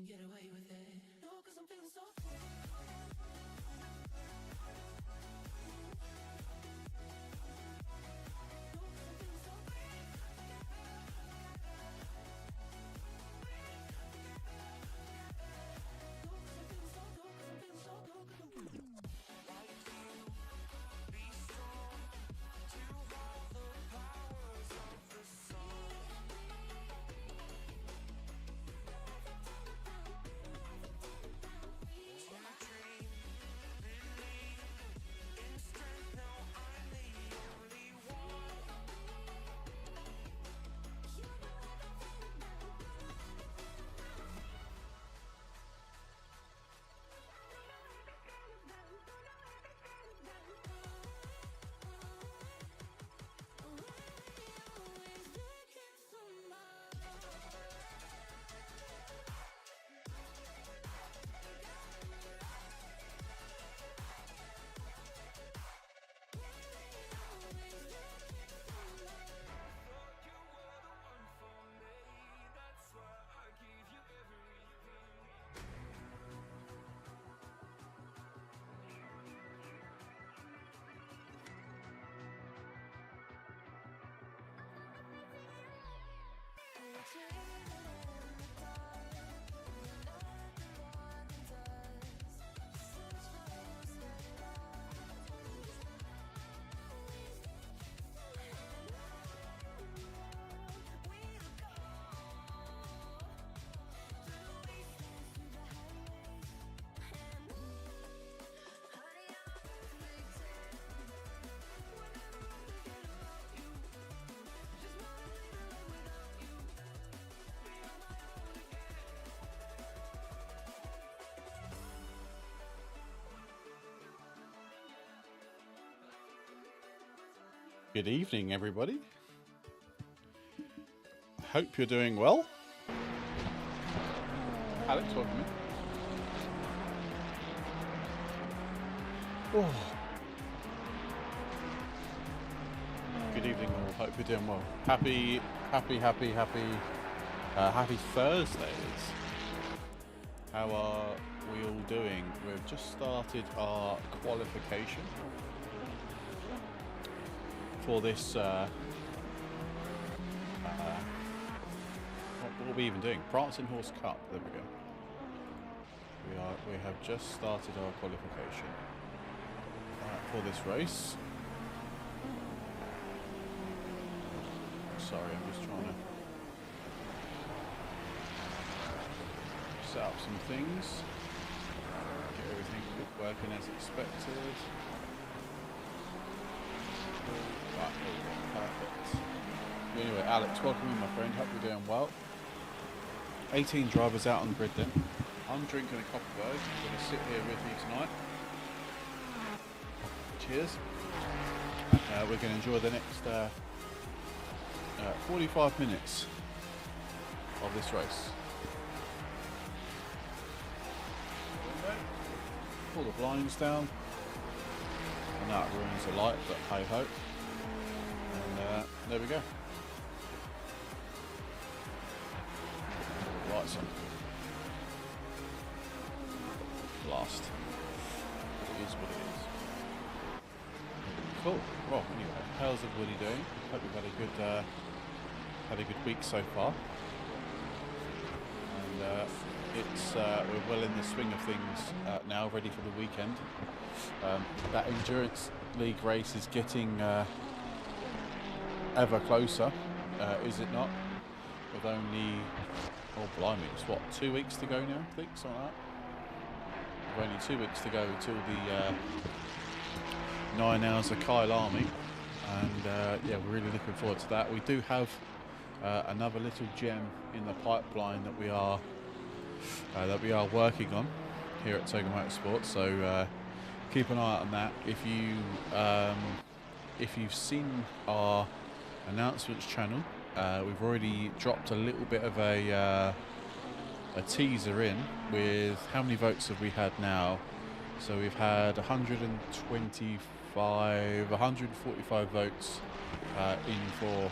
Get away with it. No, 'cause I'm feeling so Good evening, everybody. Hope you're doing well. Alex, welcome in. Oh. Good evening, all. Hope you're doing well. Happy Thursdays. How are we all doing? We've just started our qualification for this, what are we even doing? Prancing Horse Cup, there we go. We have just started our qualification for this race. Sorry, I'm just trying to set up some things. Get everything working as expected. Right, there we go, perfect. Anyway, Alex, welcome in, my friend. Hope you're doing well. 18 drivers out on the grid then. I'm drinking a cup of those. I'm going to sit here with you tonight. Cheers. We're going to enjoy the next 45 minutes of this race. Pull the blinds down. I know it ruins the light, but hey ho. And there we go. Lights on. Blast. It is what it is. Cool. Well, anyway, how's everybody doing? Hope you've had a good week so far. And we're well in the swing of things now, ready for the weekend. That endurance league race is getting ever closer, is it not? With only, oh blimey, it's what, 2 weeks to go now, I think, something like that. With only 2 weeks to go till the 9 hours of Kyle Army, and yeah, we're really looking forward to that. We do have another little gem in the pipeline that we are working on here at Toga Motorsport, so keep an eye out on that. If you've seen our announcements channel, we've already dropped a little bit of a teaser in with how many votes have we had now. So we've had 145 votes in for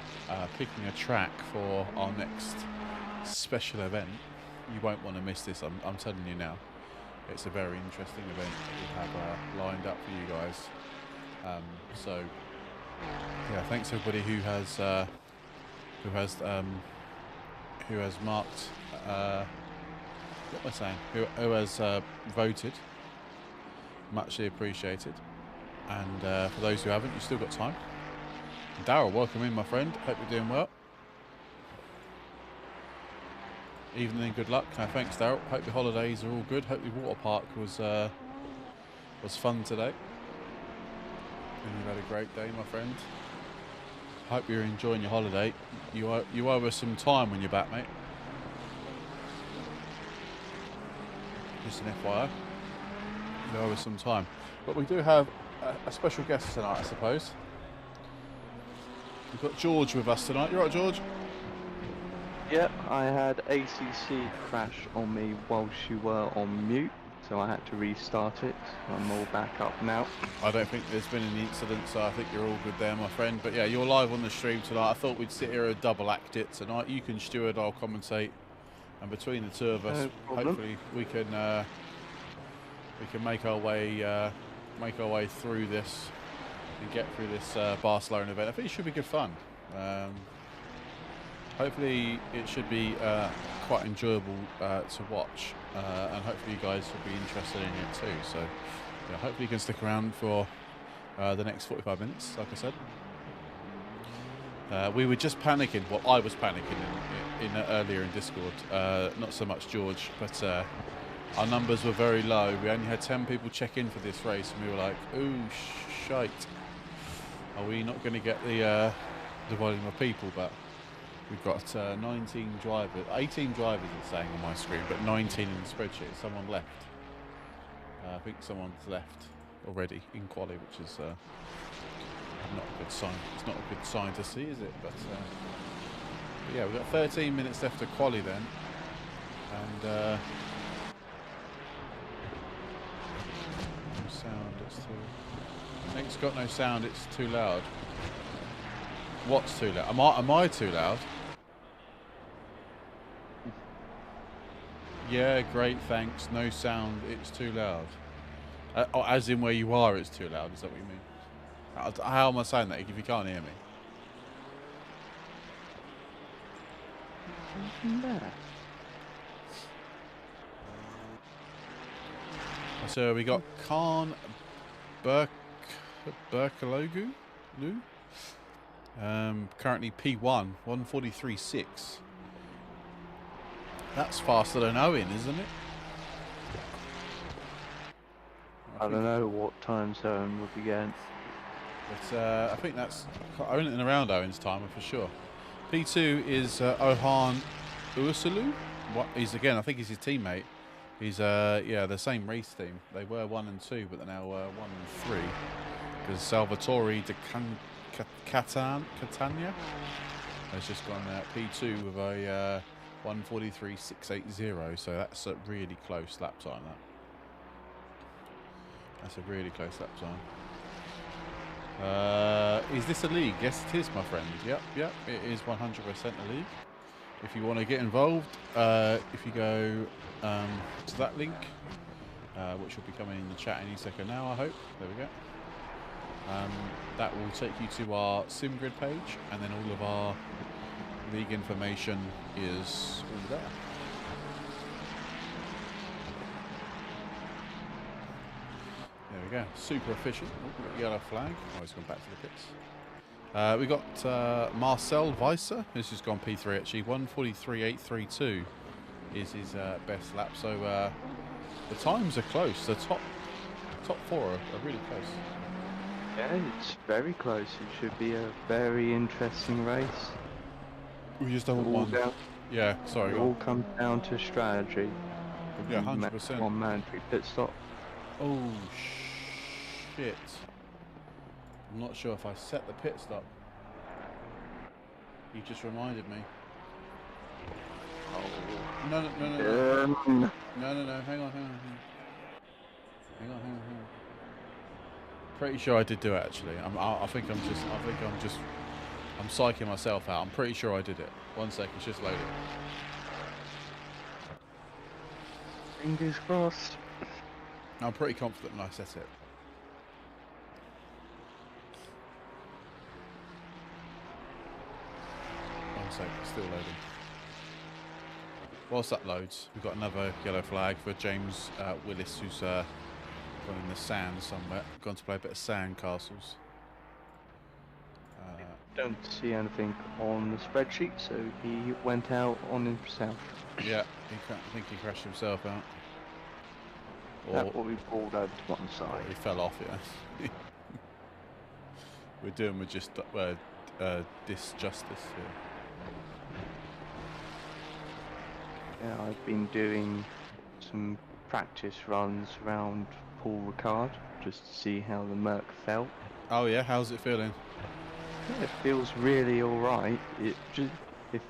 picking a track for our next special event. You won't want to miss this, I'm telling you now. It's a very interesting event that we have lined up for you guys. So yeah, thanks everybody who has marked. What am I saying? Who has voted? Muchly appreciated. And for those who haven't, you've still got time. Daryl, welcome in, my friend. Hope you're doing well. Evening, good luck. Thanks, Daryl. Hope your holidays are all good. Hope your water park was fun today. And you've had a great day, my friend. Hope you're enjoying your holiday. You owe us some time when you're back, mate. Just an FYI. You owe us some time. But we do have a special guest tonight, I suppose. We've got George with us tonight. You all right, George? Yep, I had ACC crash on me whilst you were on mute, so I had to restart it. I'm all back up now. I don't think there's been any incidents, so I think you're all good there, my friend. But yeah, you're live on the stream tonight. I thought we'd sit here and double act it tonight. You can steward, I'll commentate, and between the two of us, hopefully we can make our way through this and get through this Barcelona event. I think it should be good fun. Hopefully it should be quite enjoyable to watch, and hopefully you guys will be interested in it too. So yeah, hopefully you can stick around for the next 45 minutes, like I said. We were just panicking, well I was panicking in earlier in Discord, not so much George, but our numbers were very low. We only had 10 people check in for this race, and we were like, ooh, shite. Are we not going to get the volume of people? But we've got 19 drivers, 18 drivers it's saying on my screen, but 19 in the spreadsheet. Someone left. I think someone's left already in quali, which is not a good sign. It's not a good sign to see, is it? But yeah, we've got 13 minutes left of quali then, and no sound. It's too. Nick's got no sound. It's too loud. What's too loud? Am I too loud? Yeah, great, thanks. No sound, it's too loud. As in where you are, it's too loud, is that what you mean? How am I saying that if you can't hear me? So we got Khan Berkalogu? Currently P1, 143.6. That's faster than Owen, isn't it? I don't know what time zone we'll be getting. But I think that's in and around Owen's time for sure. P2 is Ohan Ursulu. He's again, I think he's his teammate. He's yeah, the same race team. They were 1 and 2, but they're now 1 and 3. Because Salvatore de Catania has just gone P2 with a 143.680. So that's a really close lap time. That's a really close lap time. Is this a league? Yes, it is, my friend. Yep, it is 100% a league. If you want to get involved, if you go to that link, which will be coming in the chat any second now, I hope. There we go. That will take you to our SimGrid page, and then all of our league information is all there. There we go. Super efficient. Oh, we've got a yellow flag. Oh, it's gone back to the pits. We got Marcel Weiser, who's just gone P3 actually. 1:43.832 is his best lap. So the times are close. The top four are really close. Yeah, it's very close. It should be a very interesting race. We just don't want one. Yeah, sorry. It all comes down to strategy. Yeah, 100%. One mandatory pit stop. Oh shit! I'm not sure if I set the pit stop. You just reminded me. Oh. No. Hang on. Pretty sure I did do it actually. I'm psyching myself out. I'm pretty sure I did it. 1 second, it's just loading. Fingers crossed. I'm pretty confident when I set it. One second, it's still loading. Whilst that loads, we've got another yellow flag for James Willis, who's gone in the sand somewhere. Gone to play a bit of sand castles. Don't see anything on the spreadsheet, so he went out on himself. Yeah, I think he crashed himself out. That's what we pulled over to one side. He fell off, yeah. We're doing with just disjustice here. Yeah, I've been doing some practice runs around Paul Ricard just to see how the Merc felt. Oh yeah, how's it feeling? Yeah, it feels really alright. It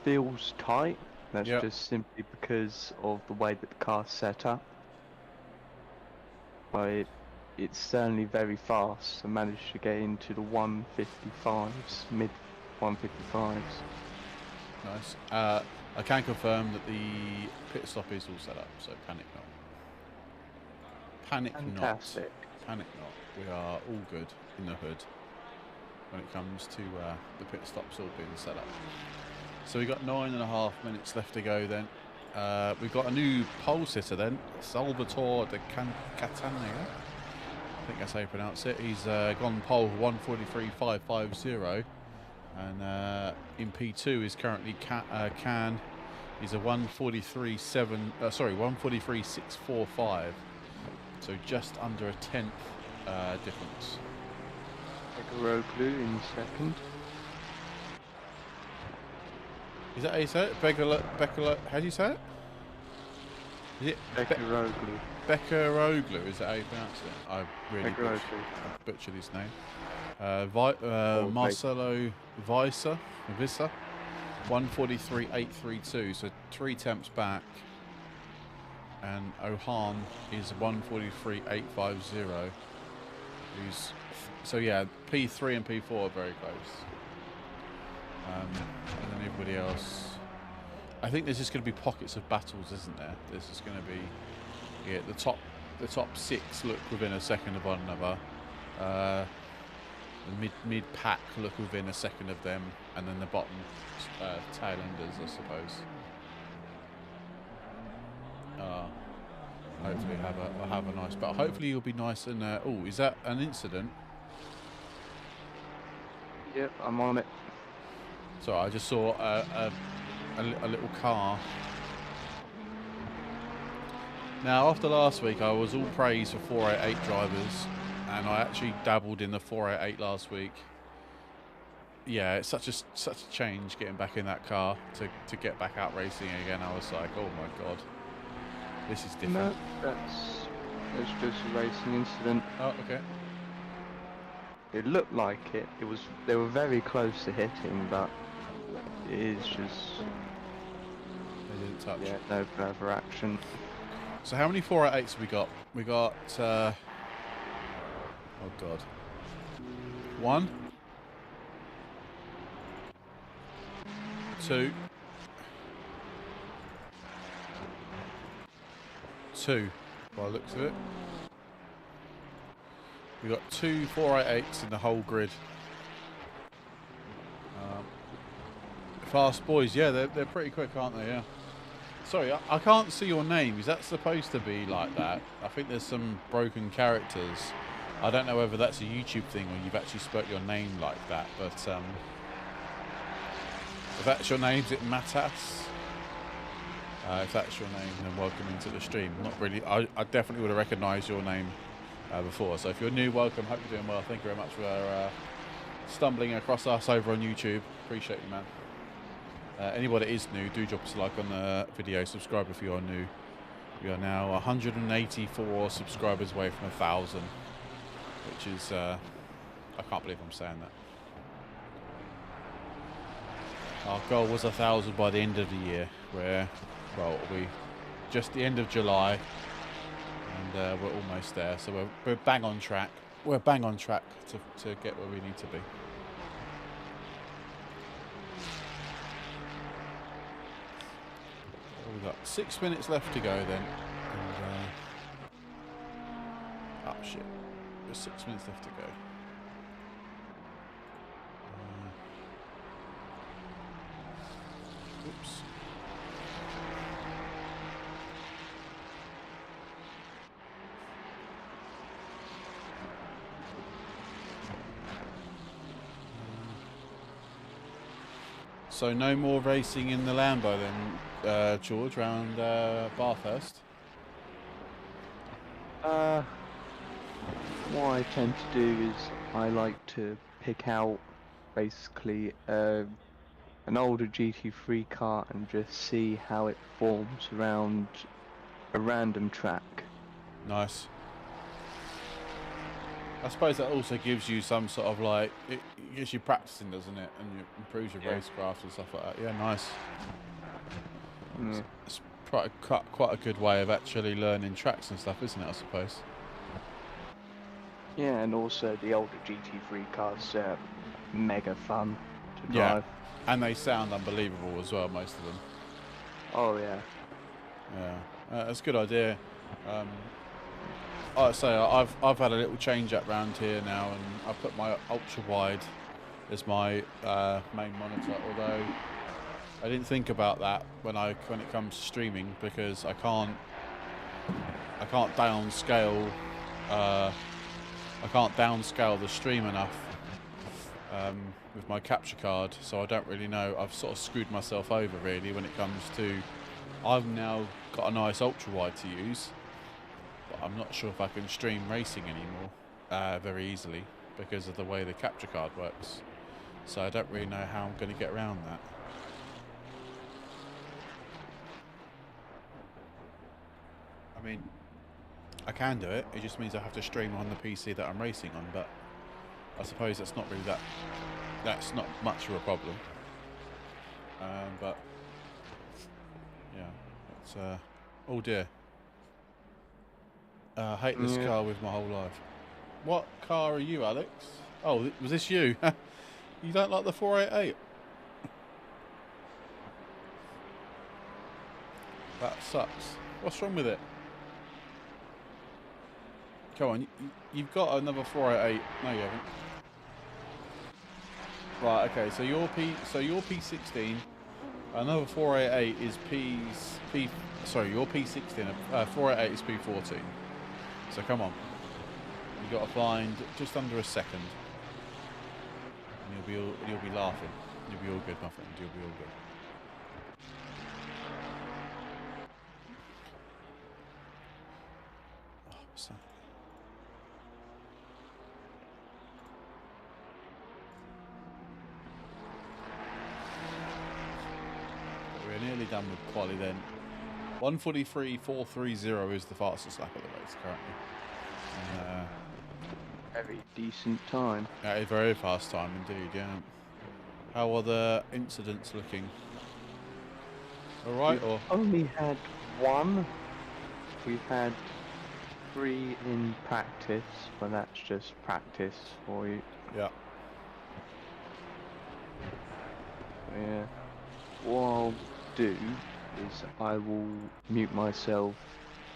feels tight. That's just simply because of the way that the car's set up. But it's certainly very fast. I managed to get into the 155s, mid 155s. Nice. I can confirm that the pit stop is all set up, so panic not. Fantastic. Panic not. We are all good in the hood when it comes to the pit stops all being set up. So we've got 9.5 minutes left to go then. We've got a new pole sitter then, Salvatore de Catania. I think that's how you pronounce it. He's gone pole 1:43.550, and in P2 is currently Can. He's a 1:43.645. So just under a 10th difference. Pateron in second. Is that how you say it? Beckeroglu, how do you say it? Is it Pateron. Beckeroglu, is that how you pronounce it? I really butchered his name. Marcelo Vissa, 1:43.832, so 3 temps back. And Ohan is 1:43.850. So yeah, P3 and P4 are very close. And then everybody else. I think there's just going to be pockets of battles, isn't there? There's just going to be, yeah, the top 6 look within a second of one another. The mid pack look within a second of them, and then the bottom tailenders, I suppose. Hopefully we'll have a nice battle. Hopefully you'll be nice and oh, is that an incident? Yep, I'm on it. Sorry, I just saw a little car. Now, after last week, I was all praised for 488 drivers, and I actually dabbled in the 488 last week. Yeah, it's such a change getting back in that car to get back out racing again. I was like, oh my god, this is different. No, that's just a racing incident. Oh, okay. It looked like it. They were very close to hitting, but it is just. They didn't touch. Yeah, no further action. So how many 488s have we got? We got. Oh god. 1, 2, 2. By the looks of it. We've got 2 488s in the whole grid. Fast boys, yeah, they're pretty quick, aren't they? Yeah. Sorry, I can't see your name. Is that supposed to be like that? I think there's some broken characters I don't know whether that's a YouTube thing or you've actually spoke your name like that, but if that's your name, is it Matas? If that's your name, then welcome into the stream. Not really. I definitely would have recognised your name before. So if you're new, welcome. Hope you're doing well. Thank you very much for stumbling across us over on YouTube. Appreciate you, man. Anybody that is new, do drop us a like on the video. Subscribe if you are new. We are now 184 subscribers away from 1,000, which is I can't believe I'm saying that. Our goal was 1,000 by the end of the year. Well, we just the end of July, and we're almost there. So we're bang on track. We're bang on track to get where we need to be. Well, we've got 6 minutes left to go then. And, oh shit! There's 6 minutes left to go. Oops. So no more racing in the Lambo then, George, around Bathurst? What I tend to do is I like to pick out basically an older GT3 car and just see how it performs around a random track. Nice. I suppose that also gives you some sort of like, it gives you practicing, doesn't it? And it improves your racecraft and stuff like that. Yeah, nice. Yeah. It's quite a good way of actually learning tracks and stuff, isn't it, I suppose? Yeah, and also the older GT3 cars are mega fun to drive. Yeah, and they sound unbelievable as well, most of them. Oh yeah. Yeah, that's a good idea. Like I say, I've had a little change up round here now, and I put my ultra wide as my main monitor. Although I didn't think about that when it comes to streaming, because I can't downscale the stream enough with my capture card, so I don't really know. I've sort of screwed myself over really when it comes to. I've now got a nice ultra wide to use. I'm not sure if I can stream racing anymore very easily because of the way the capture card works. So I don't really know how I'm going to get around that. I mean, I can do it. It just means I have to stream on the PC that I'm racing on, but I suppose that's not really that's not much of a problem. But yeah, it's oh dear. I hate this car with my whole life. What car are you, Alex? Oh, was this you? You don't like the 488? That sucks. What's wrong with it? Come on, you've got another 488. No, you haven't. Right, okay, so your P16, another 488 is your P16, 488 is P14. So come on, you got to find just under a second, and you'll be laughing. You'll be all good, my friend. You'll be all good. Oh, what's that? We're nearly done with quali then. 1:43.430 is the fastest lap of the race currently. Very decent time. A very fast time indeed, yeah. How are the incidents looking? Alright, or? Only had one. We've had 3 in practice, but that's just practice for you. Yeah. Yeah. What I'll do is I will mute myself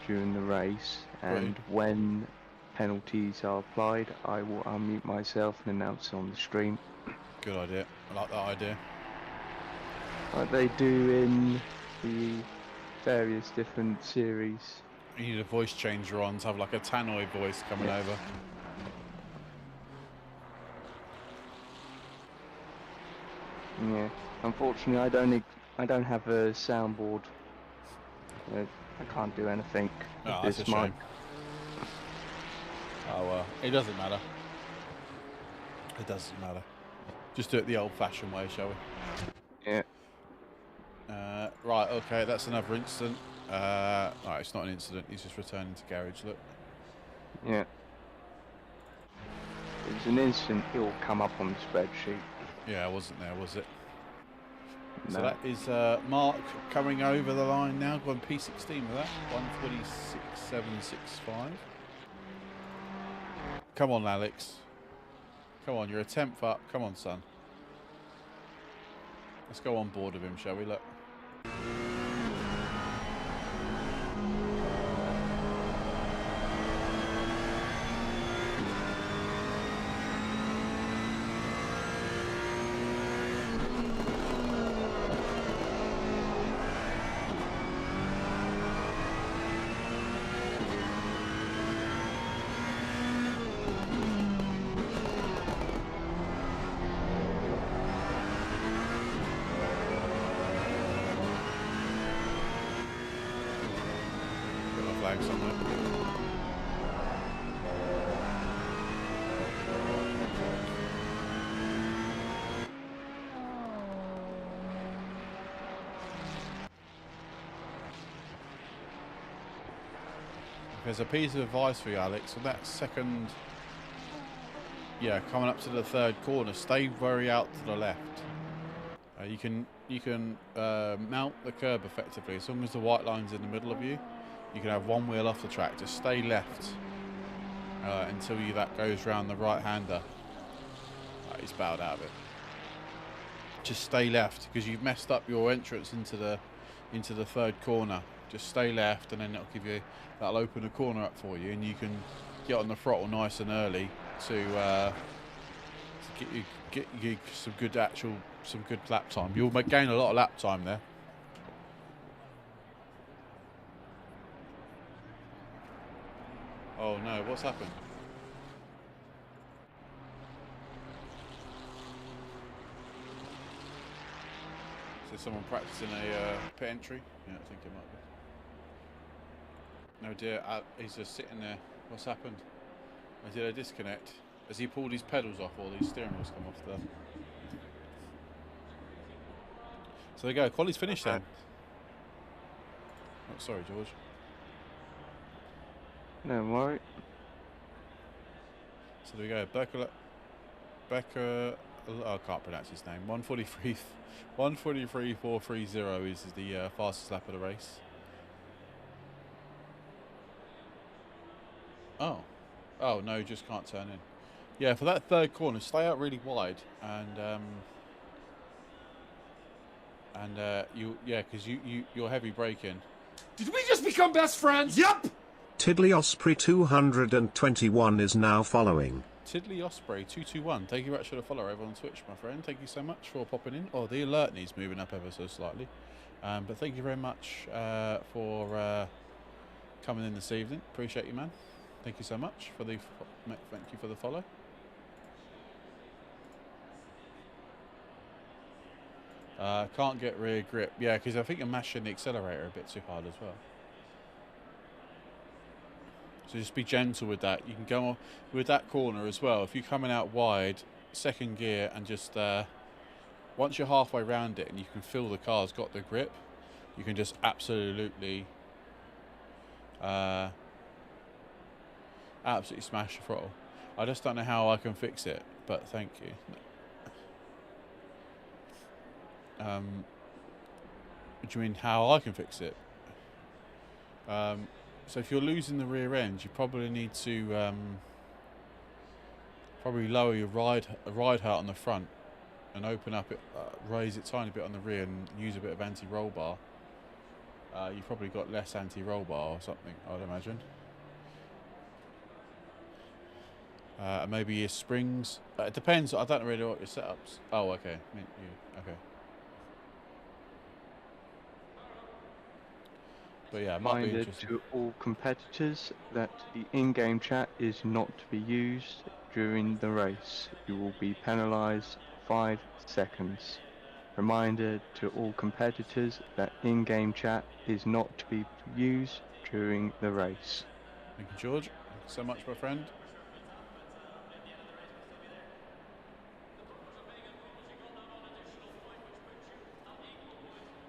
during the race, and when penalties are applied, I will unmute myself and announce on the stream. Good idea. I like that idea. Like they do in the various different series. You need a voice changer on to have like a tannoy voice coming over. Yeah. Unfortunately, I don't have a soundboard. I can't do anything with Oh, that's this a mic. shame. Oh well, it doesn't matter. It doesn't matter. Just do it the old-fashioned way, shall we? Yeah. Right, okay, that's another incident. Right, it's not an incident, he's just returning to garage, look. Yeah. If it's an instant, it will come up on the spreadsheet. Yeah, I wasn't there, was it? No. So that is Mark coming over the line now, going P16 with that, 146.765. Come on, Alex. Come on, you're a 10th up. Come on, son. Let's go on board with him, shall we? Look. Got my flag somewhere. There's a piece of advice for you, Alex. On that second, coming up to the third corner, stay very out to the left. You can mount the curb effectively. As long as the white line's in the middle of you, you can have one wheel off the track. Just stay left until that goes round the right-hander. He's bowed out of it. Just stay left because you've messed up your entrance into the third corner. Just stay left, and then that'll open the corner up for you, and you can get on the throttle nice and early to get you some good lap time. You'll gain a lot of lap time there. Oh no, what's happened? Is there someone practicing a pit entry? Yeah, I think it might be. No dear, he's just sitting there. What's happened? Did I disconnect? Has he pulled his pedals off, or these steering wheels come off the... So there you go, quali's finished then. Oh, sorry, George. No worry. So there we go, Becker, I can't pronounce his name. 143.430 is the fastest lap of the race. Oh no, just can't turn in. Yeah, for that third corner, stay out really wide, because you're heavy braking. Did we just become best friends? Yup! Tiddly Osprey 221 is now following. Tiddly Osprey 221, thank you very much for the follow over on Twitch, my friend. Thank you so much for popping in. Oh, the alert needs moving up ever so slightly. But thank you very much for coming in this evening. Appreciate you, man. Thank you so much for the follow. Can't get rear grip. Yeah, because I think you're mashing the accelerator a bit too hard as well. So just be gentle with that. You can go on with that corner as well. If you're coming out wide, second gear, and just once you're halfway around it and you can feel the car's got the grip, you can just absolutely smash the throttle. I just don't know how I can fix it, but thank you. What do you mean how I can fix it? So if you're losing the rear end, you probably need to probably lower your ride height on the front and open up it, raise it tiny bit on the rear and use a bit of anti-roll bar. You've probably got less anti-roll bar or something, I'd imagine. Maybe your springs. It depends. I don't really know what your setups. Oh, okay. Okay. But yeah, it might be Reminder interesting. to all competitors that the in-game chat is not to be used during the race. You will be penalised 5 seconds. Reminder to all competitors that in-game chat is not to be used during the race. Thank you, George. Thank you so much, my friend.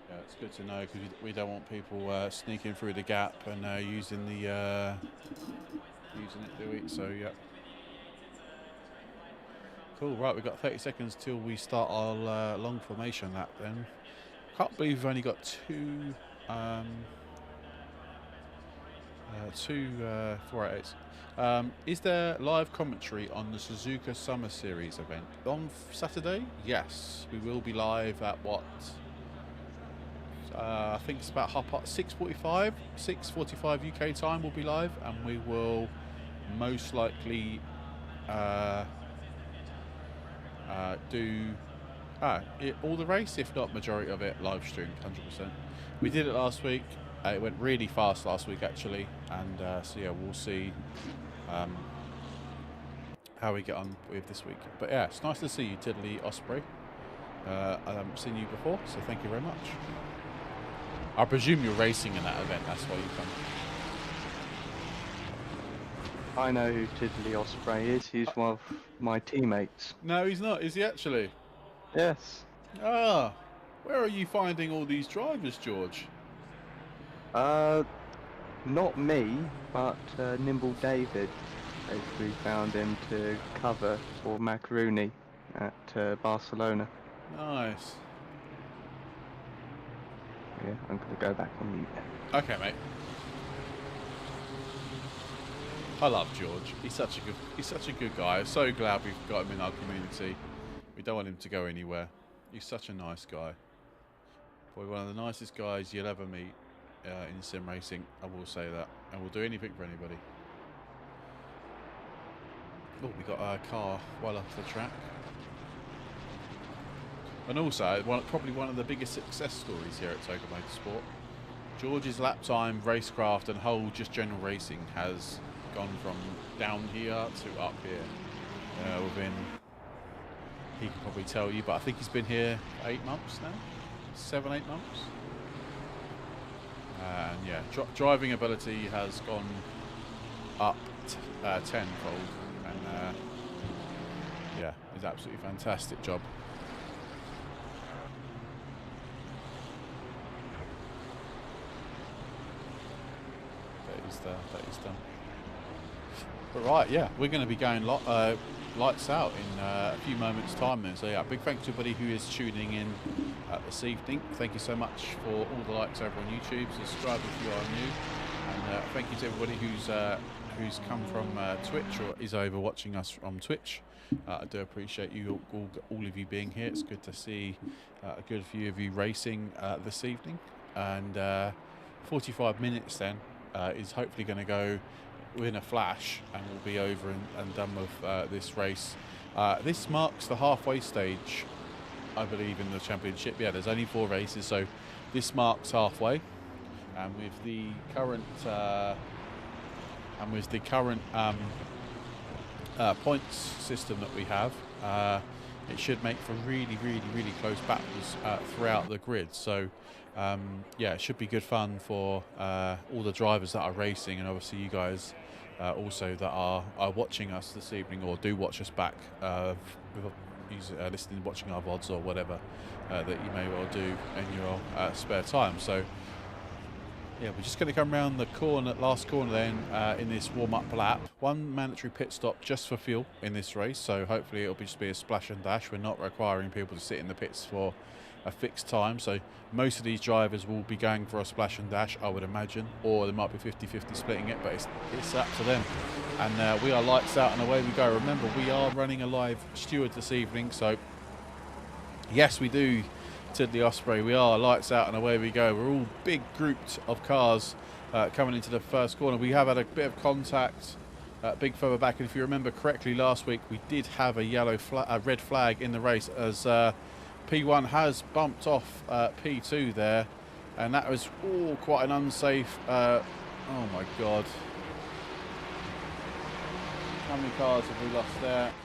Yeah, it's good to know because we don't want people sneaking through the gap and using it, do we? So yeah. Cool. Right, we've got 30 seconds till we start our long formation lap. Then can't believe we've only got two 488s. Is there live commentary on the Suzuka Summer Series event on Saturday? Yes, we will be live at what? I think it's about 6:45 UK time. We'll be live, and we will most likely do all the race, if not majority of it, live streamed 100%. We did it last week. It went really fast last week, actually, and so yeah, we'll see how we get on with this week. But yeah, it's nice to see you, Tiddly Osprey. I haven't seen you before, so thank you very much. I presume you're racing in that event, that's why you come. I know who Tiddly Osprey is. He's one of my teammates. No, he's not. Is he actually? Yes. Ah, where are you finding all these drivers, George? Not me, but Nimble David. We found him to cover for Macaroni at Barcelona. Nice. Yeah, I'm gonna go back on mute now. Okay, mate. I love George. He's such a good guy. I'm so glad we've got him in our community. We don't want him to go anywhere. He's such a nice guy. Probably one of the nicest guys you'll ever meet in sim racing. I will say that, and we'll do anything for anybody. Oh, we got a car well off the track. And also, probably one of the biggest success stories here at Toka Motorsport. George's lap time, racecraft, and whole just general racing has gone from down here to up here. Within, he can probably tell you, but I think he's been here 8 months now, 7, 8 months. And yeah, driving ability has gone up tenfold, and yeah, it's absolutely fantastic job. That is done. But right, yeah, we're going to be going lights out in a few moments' time then. So yeah, big thanks to everybody who is tuning in this evening. Thank you so much for all the likes over on YouTube. Subscribe if you are new, and thank you to everybody who's come from Twitch or is over watching us from Twitch. I do appreciate you all of you being here. It's good to see a good few of you racing this evening, and 45 minutes then is hopefully going to go within a flash, and we'll be over and done with this race. This marks the halfway stage, I believe, in the championship. Yeah, there's only 4 races, so this marks halfway. And with the current points system that we have, it should make for really close battles throughout the grid. So yeah, it should be good fun for all the drivers that are racing, and obviously you guys also that are watching us this evening, or do watch us back, listening, watching our VODs or whatever that you may well do in your spare time. So yeah, we're just going to come around the last corner then in this warm-up lap. 1 mandatory pit stop just for fuel in this race, so hopefully it'll just be a splash and dash. We're not requiring people to sit in the pits for a fixed time, so most of these drivers will be going for a splash and dash, I would imagine, or there might be 50-50 splitting it, but it's up to them. And we are lights out and away we go. Remember, we are running a live steward this evening, so yes, we do, Tiddly Osprey, we are lights out and away we go. We're all big grouped of cars coming into the first corner. We have had a bit of contact big further back, and if you remember correctly, last week we did have a red flag in the race, as P1 has bumped off P2 there, and that was quite an unsafe. Oh my god, how many cars have we lost there? 1,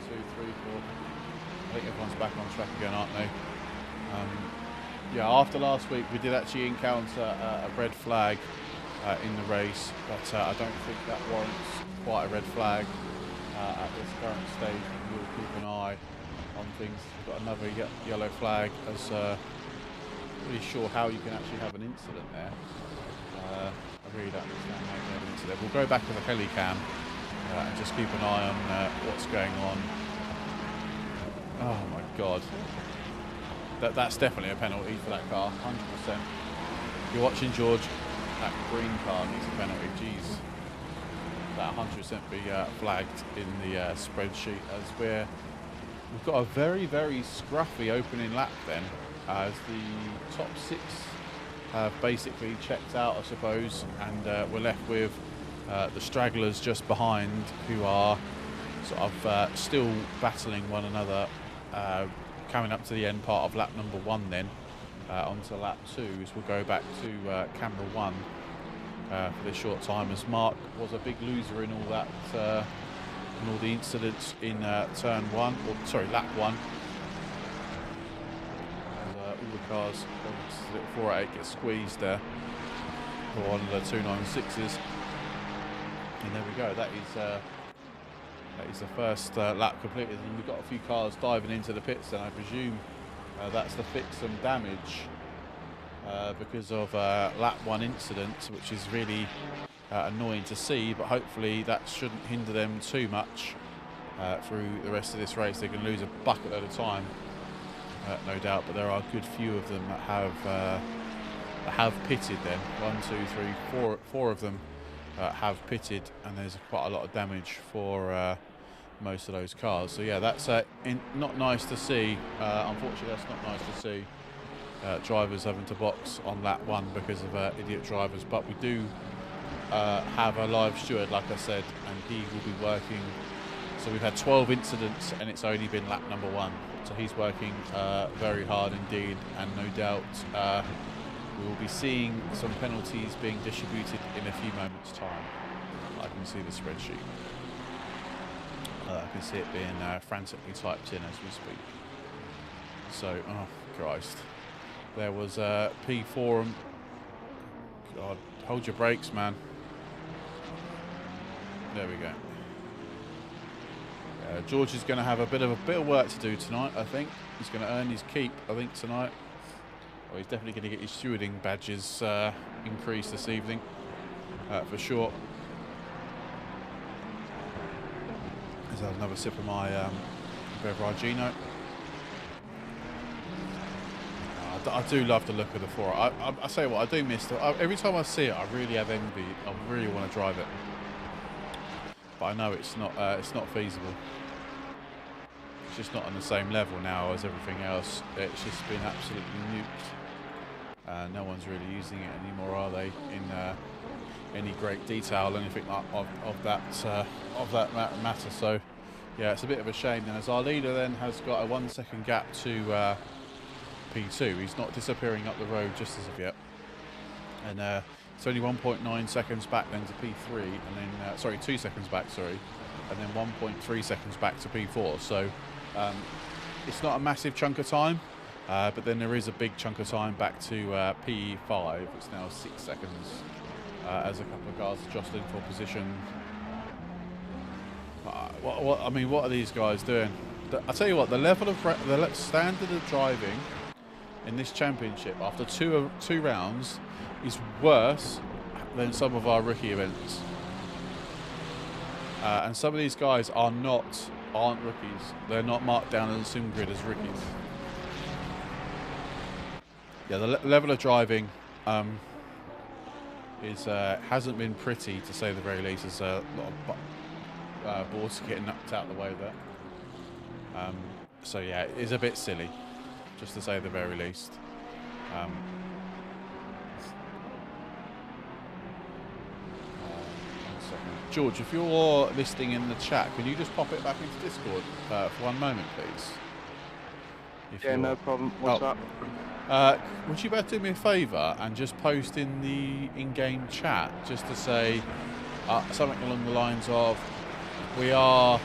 2, 3, 4. I think everyone's back on track again, aren't they? Yeah, after last week we did actually encounter a red flag in the race, but I don't think that warrants quite a red flag at this current stage. We'll keep an eye on things. We've got another yellow flag. As really sure how you can actually have an incident there. I really don't understand how you can have an incident. We'll go back to the heli cam and just keep an eye on what's going on. Oh my god. That's definitely a penalty for that car, 100%. You're watching George, that green car needs a penalty. Jeez, that 100% be flagged in the spreadsheet, as we've got a very, very scruffy opening lap then, as the top 6 have basically checked out, I suppose, and we're left with the stragglers just behind, who are sort of still battling one another. Coming up to the end part of lap number 1 then, onto lap 2, as we'll go back to camera 1 for this short time, as Mark was a big loser in all that, in all the incidents in turn 1, or sorry, lap 1. And, all the cars, 488 get squeezed there for one of the 296s, and there we go. That is the first lap completed, and we've got a few cars diving into the pits, and I presume that's to fix some damage because of lap 1 incident, which is really annoying to see, but hopefully that shouldn't hinder them too much through the rest of this race. They can lose a bucket at a time, no doubt, but there are a good few of them that have pitted then. 1, 2, 3, 4 of them have pitted, and there's quite a lot of damage for most of those cars. So yeah, that's not nice to see. Unfortunately, that's not nice to see, drivers having to box on lap 1 because of idiot drivers. But we do have a live steward, like I said, and he will be working. So we've had 12 incidents, and it's only been lap number 1. So he's working very hard indeed, and no doubt we will be seeing some penalties being distributed in a few moments' time. I can see the spreadsheet. I can see it being frantically typed in as we speak. So, oh Christ. There was P4. God, hold your brakes, man. There we go. George is going to have a bit of work to do tonight, I think. He's going to earn his keep, I think, tonight. Well, he's definitely going to get his stewarding badges increased this evening, for sure. Let's have another sip of my Beveragino. I do love the look of the 4. I say what, I do miss it. Every time I see it, I really have envy. I really want to drive it, but I know it's not feasible. It's just not on the same level now as everything else. It's just been absolutely nuked. No one's really using it anymore, are they? In any great detail, anything like of that matter. So yeah, it's a bit of a shame. And as our leader then has got a 1 second gap to P2, he's not disappearing up the road just as of yet, and it's only 1.9 seconds back then to P3, and then sorry, 2 seconds back, sorry, and then 1.3 seconds back to P4. So it's not a massive chunk of time, but then there is a big chunk of time back to P5. It's now 6 seconds as a couple of cars are jostling for position. I mean, what are these guys doing? I tell you what, the level of the standard of driving in this championship after two rounds is worse than some of our rookie events. And some of these guys aren't rookies. They're not marked down in the sim grid as rookies. Yeah, the level of driving hasn't been pretty, to say the very least. There's a lot of boards getting knocked out of the way there. So yeah, it is a bit silly, just to say the very least. George, if you're listening in the chat, can you just pop it back into Discord for 1 moment, please? Yeah, no problem. What's up? Would you better do me a favour and just post in the in-game chat just to say something along the lines of, we are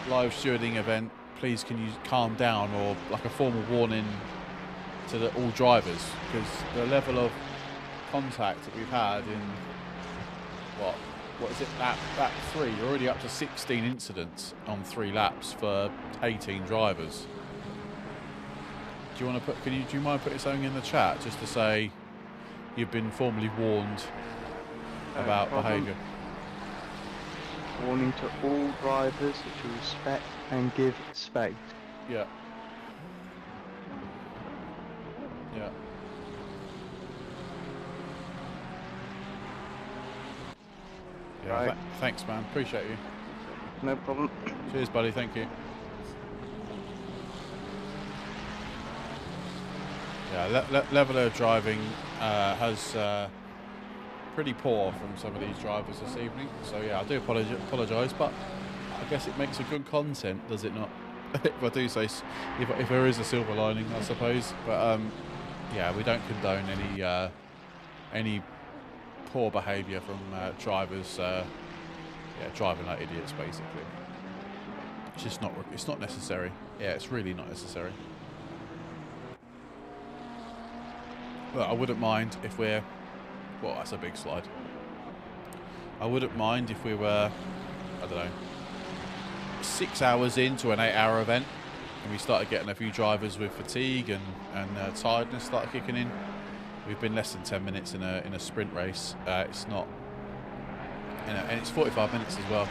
live stewarding event, please can you calm down, or like a formal warning to all drivers, because the level of contact that we've had in what is it, lap 3, you're already up to 16 incidents on 3 laps for 18 drivers. Do you want to put? Do you mind putting something in the chat just to say you've been formally warned about behaviour? Warning to all drivers to respect and give space. Yeah. Yeah. Yeah. Right. Thanks, man. Appreciate you. No problem. Cheers, buddy. Thank you. Yeah, level of driving has pretty poor from some of these drivers this evening. So yeah, I do apologise, but I guess it makes a good content, does it not? If I do say, if there is a silver lining, I suppose. But yeah, we don't condone any poor behaviour from drivers. Yeah, driving like idiots, basically. It's just not. It's not necessary. Yeah, it's really not necessary. But I wouldn't mind if we're... Well, that's a big slide. I wouldn't mind if we were, I don't know, 6 hours into an 8-hour event and we started getting a few drivers with fatigue and tiredness started kicking in. We've been less than 10 minutes in a sprint race. It's not... and it's 45 minutes as well.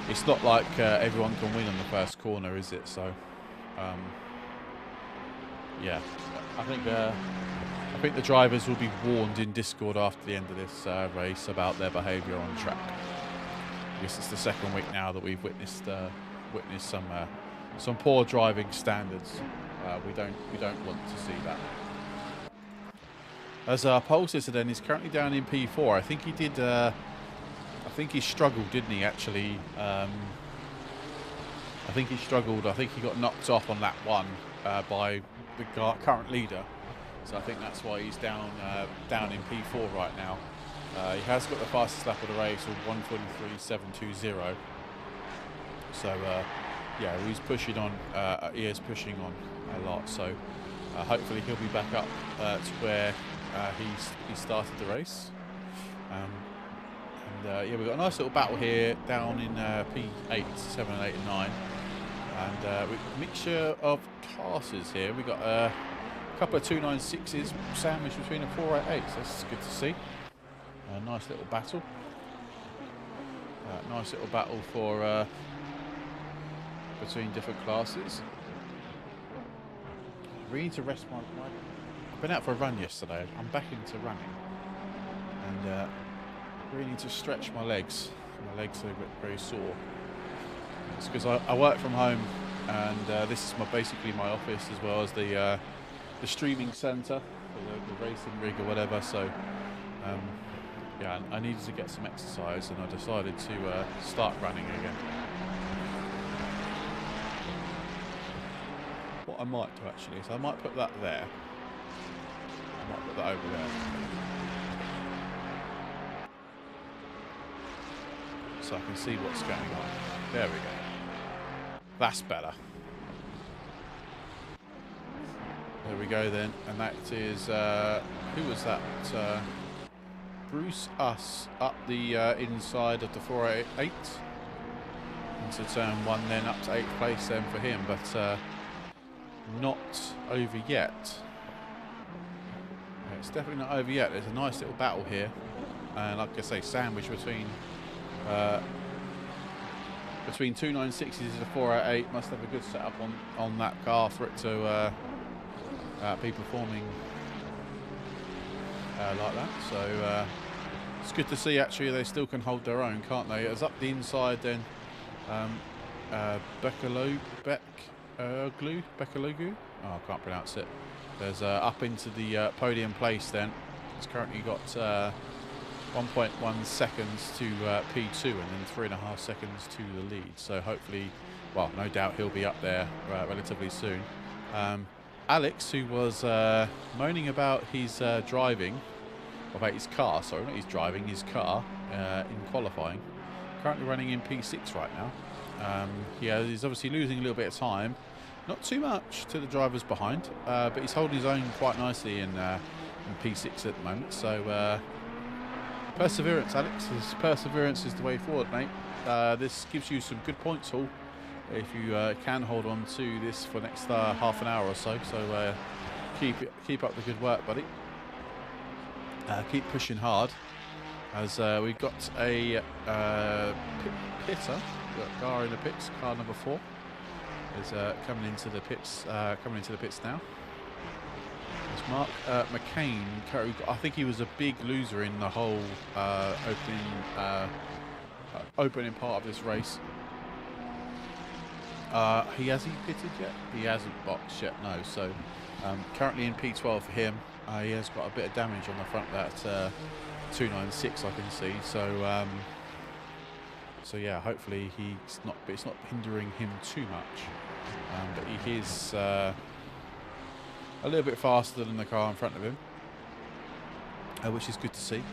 It's not like everyone can win on the first corner, is it? So, yeah, I think the drivers will be warned in Discord after the end of this race about their behaviour on track. I guess it's the second week now that we've witnessed some poor driving standards. We don't want to see that. As Pulse said, then he's currently down in P4. I think he did. I think he struggled, didn't he? Actually, I think he struggled. I think he got knocked off on lap 1 by the current leader. So I think that's why he's down in P4 right now. He has got the fastest lap of the race with 1:43.720. So yeah, he's pushing on. He is pushing on a lot. So hopefully he'll be back up to where he started the race. And yeah, we've got a nice little battle here down in P8, 7, 8, and 9. And with a mixture of classes here. We've got a couple of 296s sandwiched between a 488, so that's good to see. A nice little battle. Nice little battle for between different classes. I really need to rest my... I've been out for a run yesterday. I'm back into running. And really need to stretch my legs. My legs are very sore. It's because I work from home, and this is basically my office as well as the streaming centre for the racing rig or whatever. So yeah, I needed to get some exercise, and I decided to start running again. What I might do actually, so I might put that there. I might put that over there. So I can see what's going on. There we go. That's better. There we go then, and that is, who was that? Bruce Us up the inside of the 488 into turn 1, then up to 8th place then for him, but not over yet. It's definitely not over yet. There's a nice little battle here, and like I say, sandwich between 296s and a 488. Must have a good setup on that car for it to be performing like that. So it's good to see actually they still can hold their own, can't they? As up the inside then, Bekaloglu. Oh, I can't pronounce it. There's up into the podium place then. It's currently got 1.1 seconds to P2 and then 3.5 seconds to the lead. So hopefully, well, no doubt he'll be up there relatively soon. Alex, who was moaning about his driving, about his car, sorry, not his driving, his car in qualifying, currently running in P6 right now. Yeah, he's obviously losing a little bit of time. Not too much to the drivers behind, but he's holding his own quite nicely in P6 at the moment. So perseverance, Alex. Perseverance is the way forward, mate. This gives you some good points, Hall, if you can hold on to this for the next half an hour or so. So keep up the good work, buddy. Keep pushing hard, as we've got a pitter. We've got a car in the pits. Car number 4 is coming into the pits. Now. It's Mark McCain. I think he was a big loser in the whole opening part of this race. He hasn't pitted yet. He hasn't boxed yet. No. So currently in P12 for him. He has got a bit of damage on the front of that 296, I can see. So so yeah, hopefully it's not hindering him too much. But he is a little bit faster than the car in front of him, which is good to see.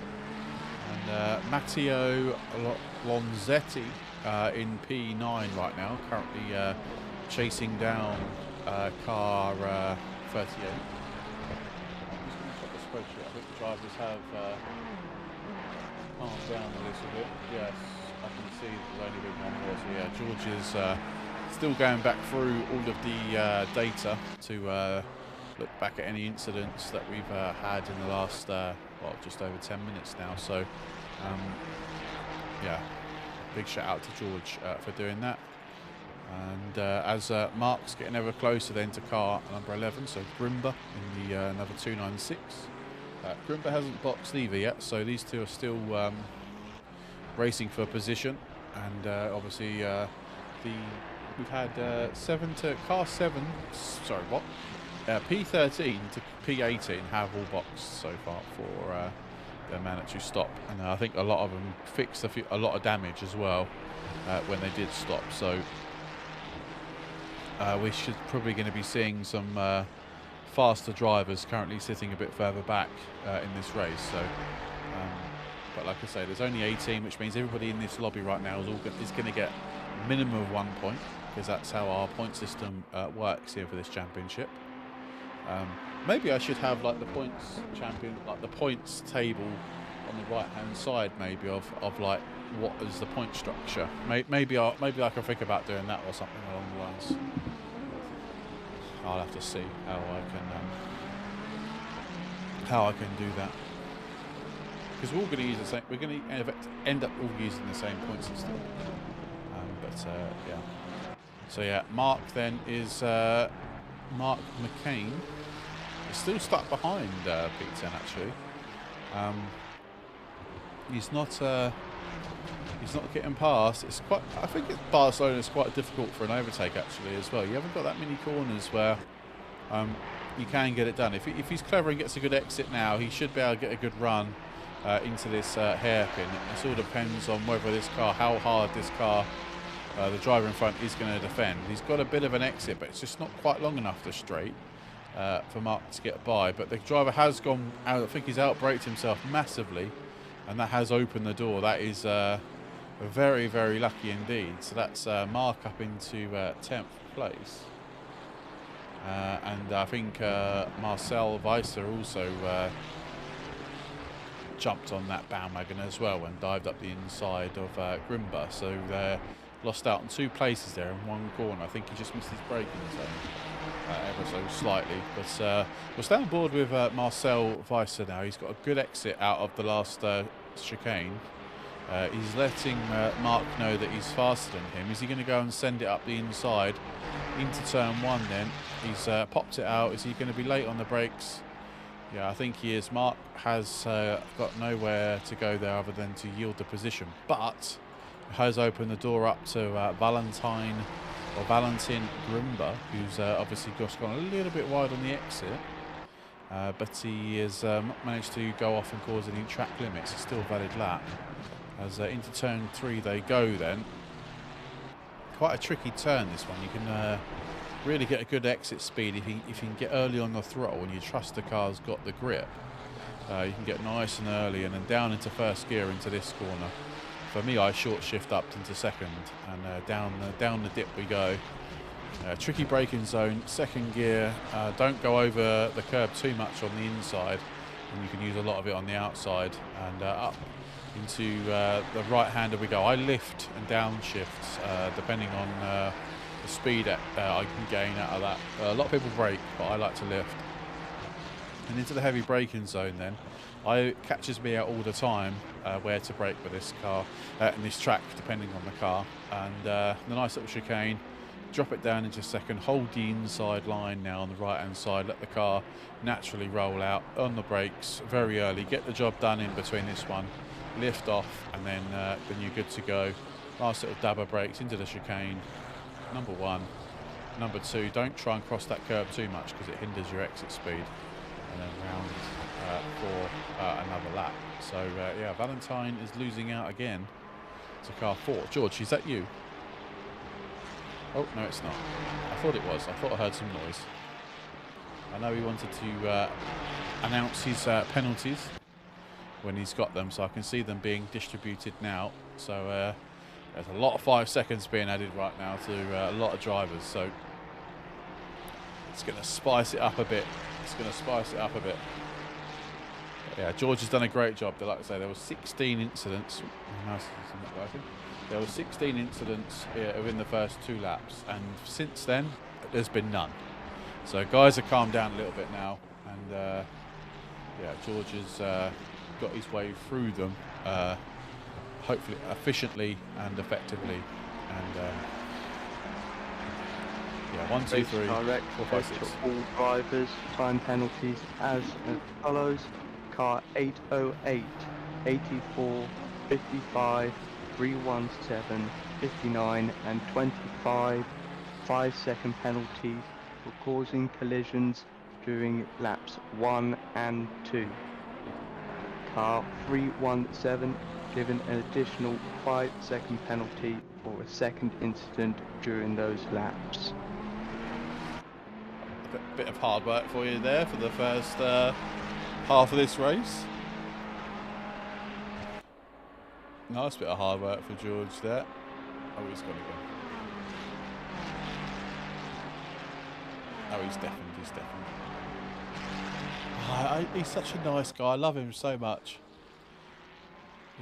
And Matteo Lonzetti in P9 right now, currently chasing down car 38. Spreadsheet. I think the drivers have calmed down a little bit. Yes, I can see there's only been one more. So yeah, George is still going back through all of the data to look back at any incidents that we've had in the last just over 10 minutes now. So yeah, big shout out to George for doing that. And as Mark's getting ever closer then to car number 11, so Grimber in the another 296. Grimber hasn't boxed either yet, so these two are still racing for position. And obviously we've had P13 to P18 have all boxed so far for their mandatory stop, and I think a lot of them fixed a lot of damage as well when they did stop. So we should probably going to be seeing some faster drivers currently sitting a bit further back in this race. So, but like I say, there's only 18, which means everybody in this lobby right now is going to get a minimum of 1 point, because that's how our point system works here for this championship. Maybe I should have like the points table on the right hand side, maybe of like what is the point structure. Maybe I can think about doing that or something along the lines. I'll have to see how I can do that, because we're all going to use the same. We're going to end up all using the same point system. Yeah. So yeah, Mark then is Mark McCain. He's still stuck behind P10 actually. He's not getting past. It's quite. I think Barcelona is quite difficult for an overtake actually as well. You haven't got that many corners where you can get it done. If he's clever and gets a good exit now, he should be able to get a good run into this hairpin. It all depends on whether this car, how hard this car, the driver in front, is going to defend. He's got a bit of an exit, but it's just not quite long enough to straight for Mark to get by. But the driver has gone out. I think he's outbraked himself massively, and that has opened the door. That is very, very lucky indeed. So that's Mark up into 10th place. And I think Marcel Weiser also jumped on that bandwagon as well and dived up the inside of Grimber. So they're lost out on 2 places there in 1 corner. I think he just missed his braking zone ever so slightly. But we'll stay on board with Marcel Weiser now. He's got a good exit out of the last chicane. He's letting Mark know that he's faster than him. Is he going to go and send it up the inside into turn 1 then? He's popped it out. Is he going to be late on the brakes? Yeah, I think he is. Mark has got nowhere to go there other than to yield the position, but has opened the door up to Valentin Grimber, who's obviously just gone a little bit wide on the exit. But he has managed to go off and cause any track limits. It's still a valid lap. As into turn 3 they go then. Quite a tricky turn this one. You can really get a good exit speed if you can get early on the throttle and you trust the car's got the grip. You can get nice and early and then down into first gear into this corner. for me, I short shift up into second, and down the dip we go. Tricky braking zone, second gear. Don't go over the curb too much on the inside, and you can use a lot of it on the outside. And up into the right-hander we go. I lift and downshift depending on the speed I can gain out of that. A lot of people brake, but I like to lift. And into the heavy braking zone then. It catches me out all the time where to brake with this car, and this track, depending on the car. And the nice little chicane, drop it down into second, hold the inside line now on the right hand side, let the car naturally roll out on the brakes very early, get the job done in between this one, lift off, and then you're good to go. Nice little dab of brakes into the chicane, number one. Number two, don't try and cross that curb too much because it hinders your exit speed. And then round for another lap. So yeah, Valentine is losing out again to car 4. George, is that you? Oh, no, it's not. I thought it was. I thought I heard some noise. I know he wanted to announce his penalties when he's got them, so I can see them being distributed now. So there's a lot of 5 seconds being added right now to a lot of drivers. So it's going to spice it up a bit. But yeah, George has done a great job. Like I say, there were 16 incidents. There were 16 incidents within the first 2 laps, and since then there's been none. So guys have calmed down a little bit now, and yeah, George has got his way through them, hopefully efficiently and effectively. And yeah, 1, 2, 3, 4, 5, 6. For all drivers, time penalties as follows: car 808, 84, 55, 317, 59 and 25, 5-second penalty for causing collisions during laps 1 and 2. Car 317 given an additional 5-second penalty for a second incident during those laps. Bit of hard work for you there for the first half of this race. Nice bit of hard work for George there. Oh, he's got to go. Oh, he's deafened. Oh, he's such a nice guy. I love him so much.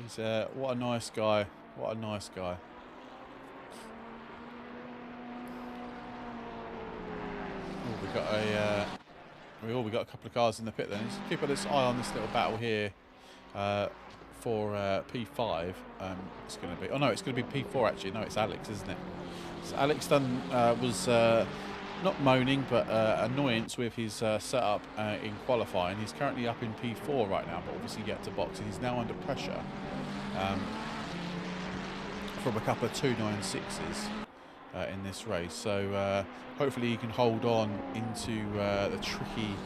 He's what a nice guy. What a nice guy. Oh, we got a we got a couple of cars in the pit then. Let's keep an eye on this little battle here. For P5, it's going to be. Oh no, it's going to be P4 actually. No, it's Alex, isn't it? So Alex was not moaning, but annoyance with his setup in qualifying. He's currently up in P4 right now, but obviously get to box, and he's now under pressure from a couple of 296s in this race. So hopefully he can hold on into the tricky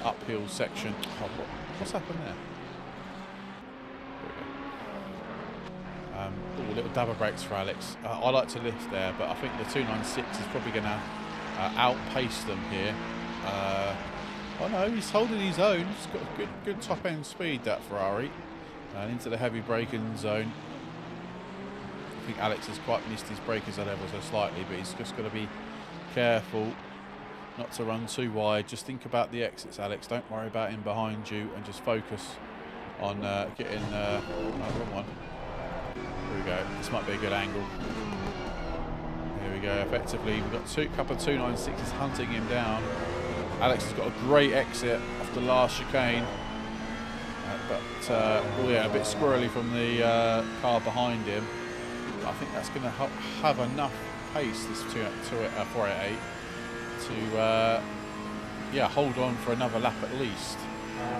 uphill section. Oh, what's happened there? Ooh, little dab of brakes for Alex. I like to lift there, but I think the 296 is probably going to outpace them here. Oh no, he's holding his own. He's got a good top end speed, that Ferrari. And into the heavy braking zone. I think Alex has quite missed his braking zone ever so slightly, but he's just got to be careful not to run too wide. Just think about the exits, Alex. Don't worry about him behind you, and just focus on getting wrong one. Here we go. This might be a good angle. Here we go. Effectively, we've got a couple of 296s hunting him down. Alex has got a great exit off the last chicane, but oh yeah, a bit squirrely from the car behind him. I think that's going to have enough pace, this 488, to yeah, hold on for another lap at least.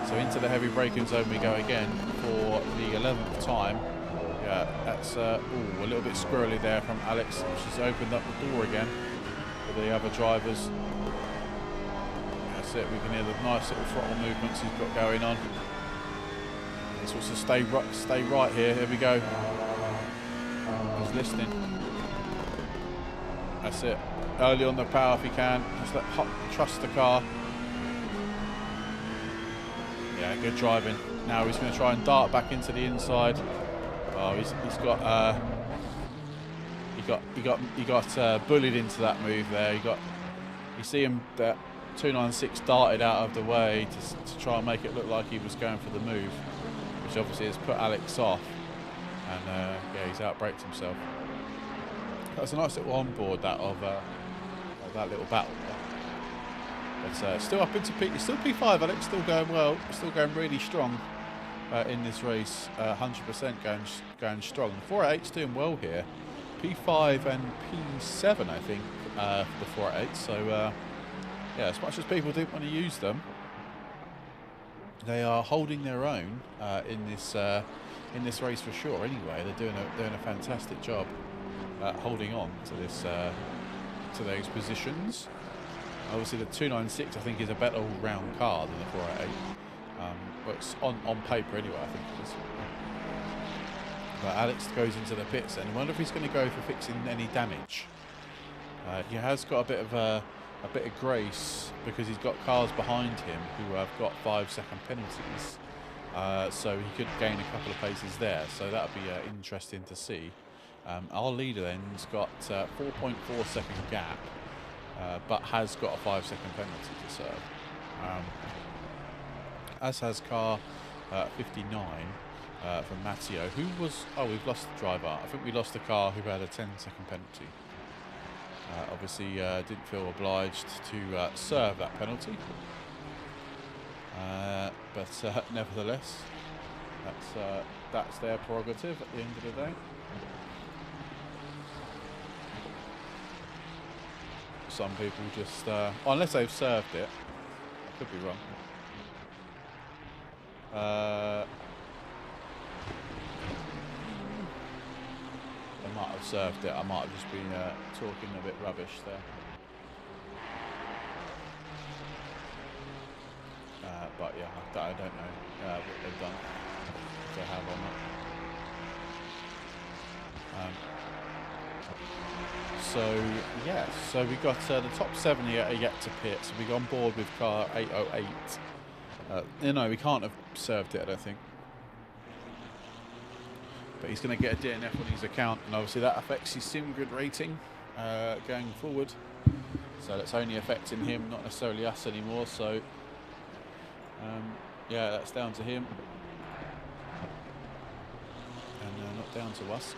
So into the heavy braking zone we go again for the 11th time. Yeah, that's ooh, a little bit squirrely there from Alex, which has opened up the door again for the other drivers. That's it, we can hear the nice little throttle movements he's got going on. He wants to stay right here. Here we go. He's listening. That's it. Early on the power if he can. Just trust the car. Yeah, good driving. Now he's going to try and dart back into the inside. Oh, he got bullied into that move there. You see him that 296 darted out of the way to try and make it look like he was going for the move, which obviously has put Alex off, and yeah, he's outbraked himself. That's a nice little onboard of that little battle. But still up into still P5, Alex, still going well, still going really strong in this race. 100% going strong. 488's doing well here. P5 and P7, I think, for the 488. So yeah, as much as people didn't want to use them, they are holding their own in this race for sure. Anyway, they're doing a fantastic job holding on to this to those positions. Obviously, the 296 I think is a better all-round car than the 488. But it's on paper anyway, I think it is. But Alex goes into the pits, and I wonder if he's going to go for fixing any damage. He has got a bit of grace because he's got cars behind him who have got 5-second penalties, so he could gain a couple of paces there. So that would be interesting to see. Our leader then's got 4.4 second gap, but has got a 5-second penalty to serve. As has car 59 from Matteo, who was... Oh, we've lost the driver. I think we lost the car who had a 10-second penalty. Obviously, didn't feel obliged to serve that penalty. But nevertheless, that's their prerogative at the end of the day. Some people just... unless they've served it. I could be wrong. I might have served it. I might have just been talking a bit rubbish there. But yeah, I don't know what they've done. If they have or not. So yeah, so we got the top 7 here are yet to pit. So we got on board with car 808. No, we can't have served it, I don't think. But he's going to get a DNF on his account, and obviously that affects his sim grid rating going forward. So that's only affecting him, not necessarily us anymore. So yeah, that's down to him, and not down to us.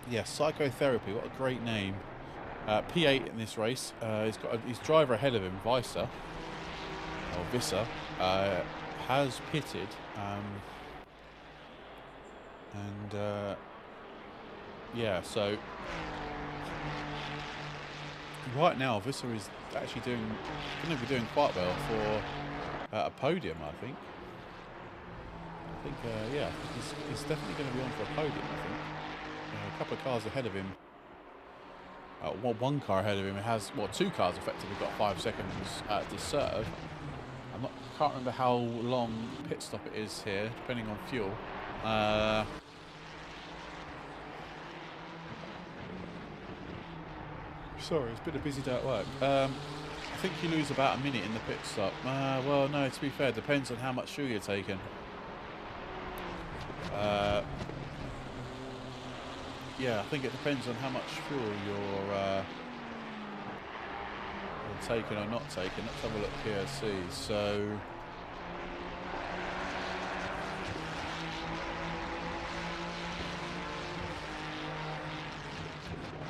Yeah, Psychotherapy, what a great name. P8 in this race. He's got his driver ahead of him, Visser, has pitted. Yeah, so right now Visser is actually going to be doing quite well for a podium, I think. Yeah, he's definitely going to be on for a podium, I think. A couple of cars ahead of him. Well, one car ahead of him. It has, well, 2 cars effectively got 5 seconds to serve. Can't remember how long pit stop it is here, depending on fuel. Sorry, it's been a busy day at work. I think you lose about a minute in the pit stop. Well, no, to be fair, it depends on how much fuel you're taking. Yeah, I think it depends on how much fuel you're taking or not taking. Let's have a look here, see. So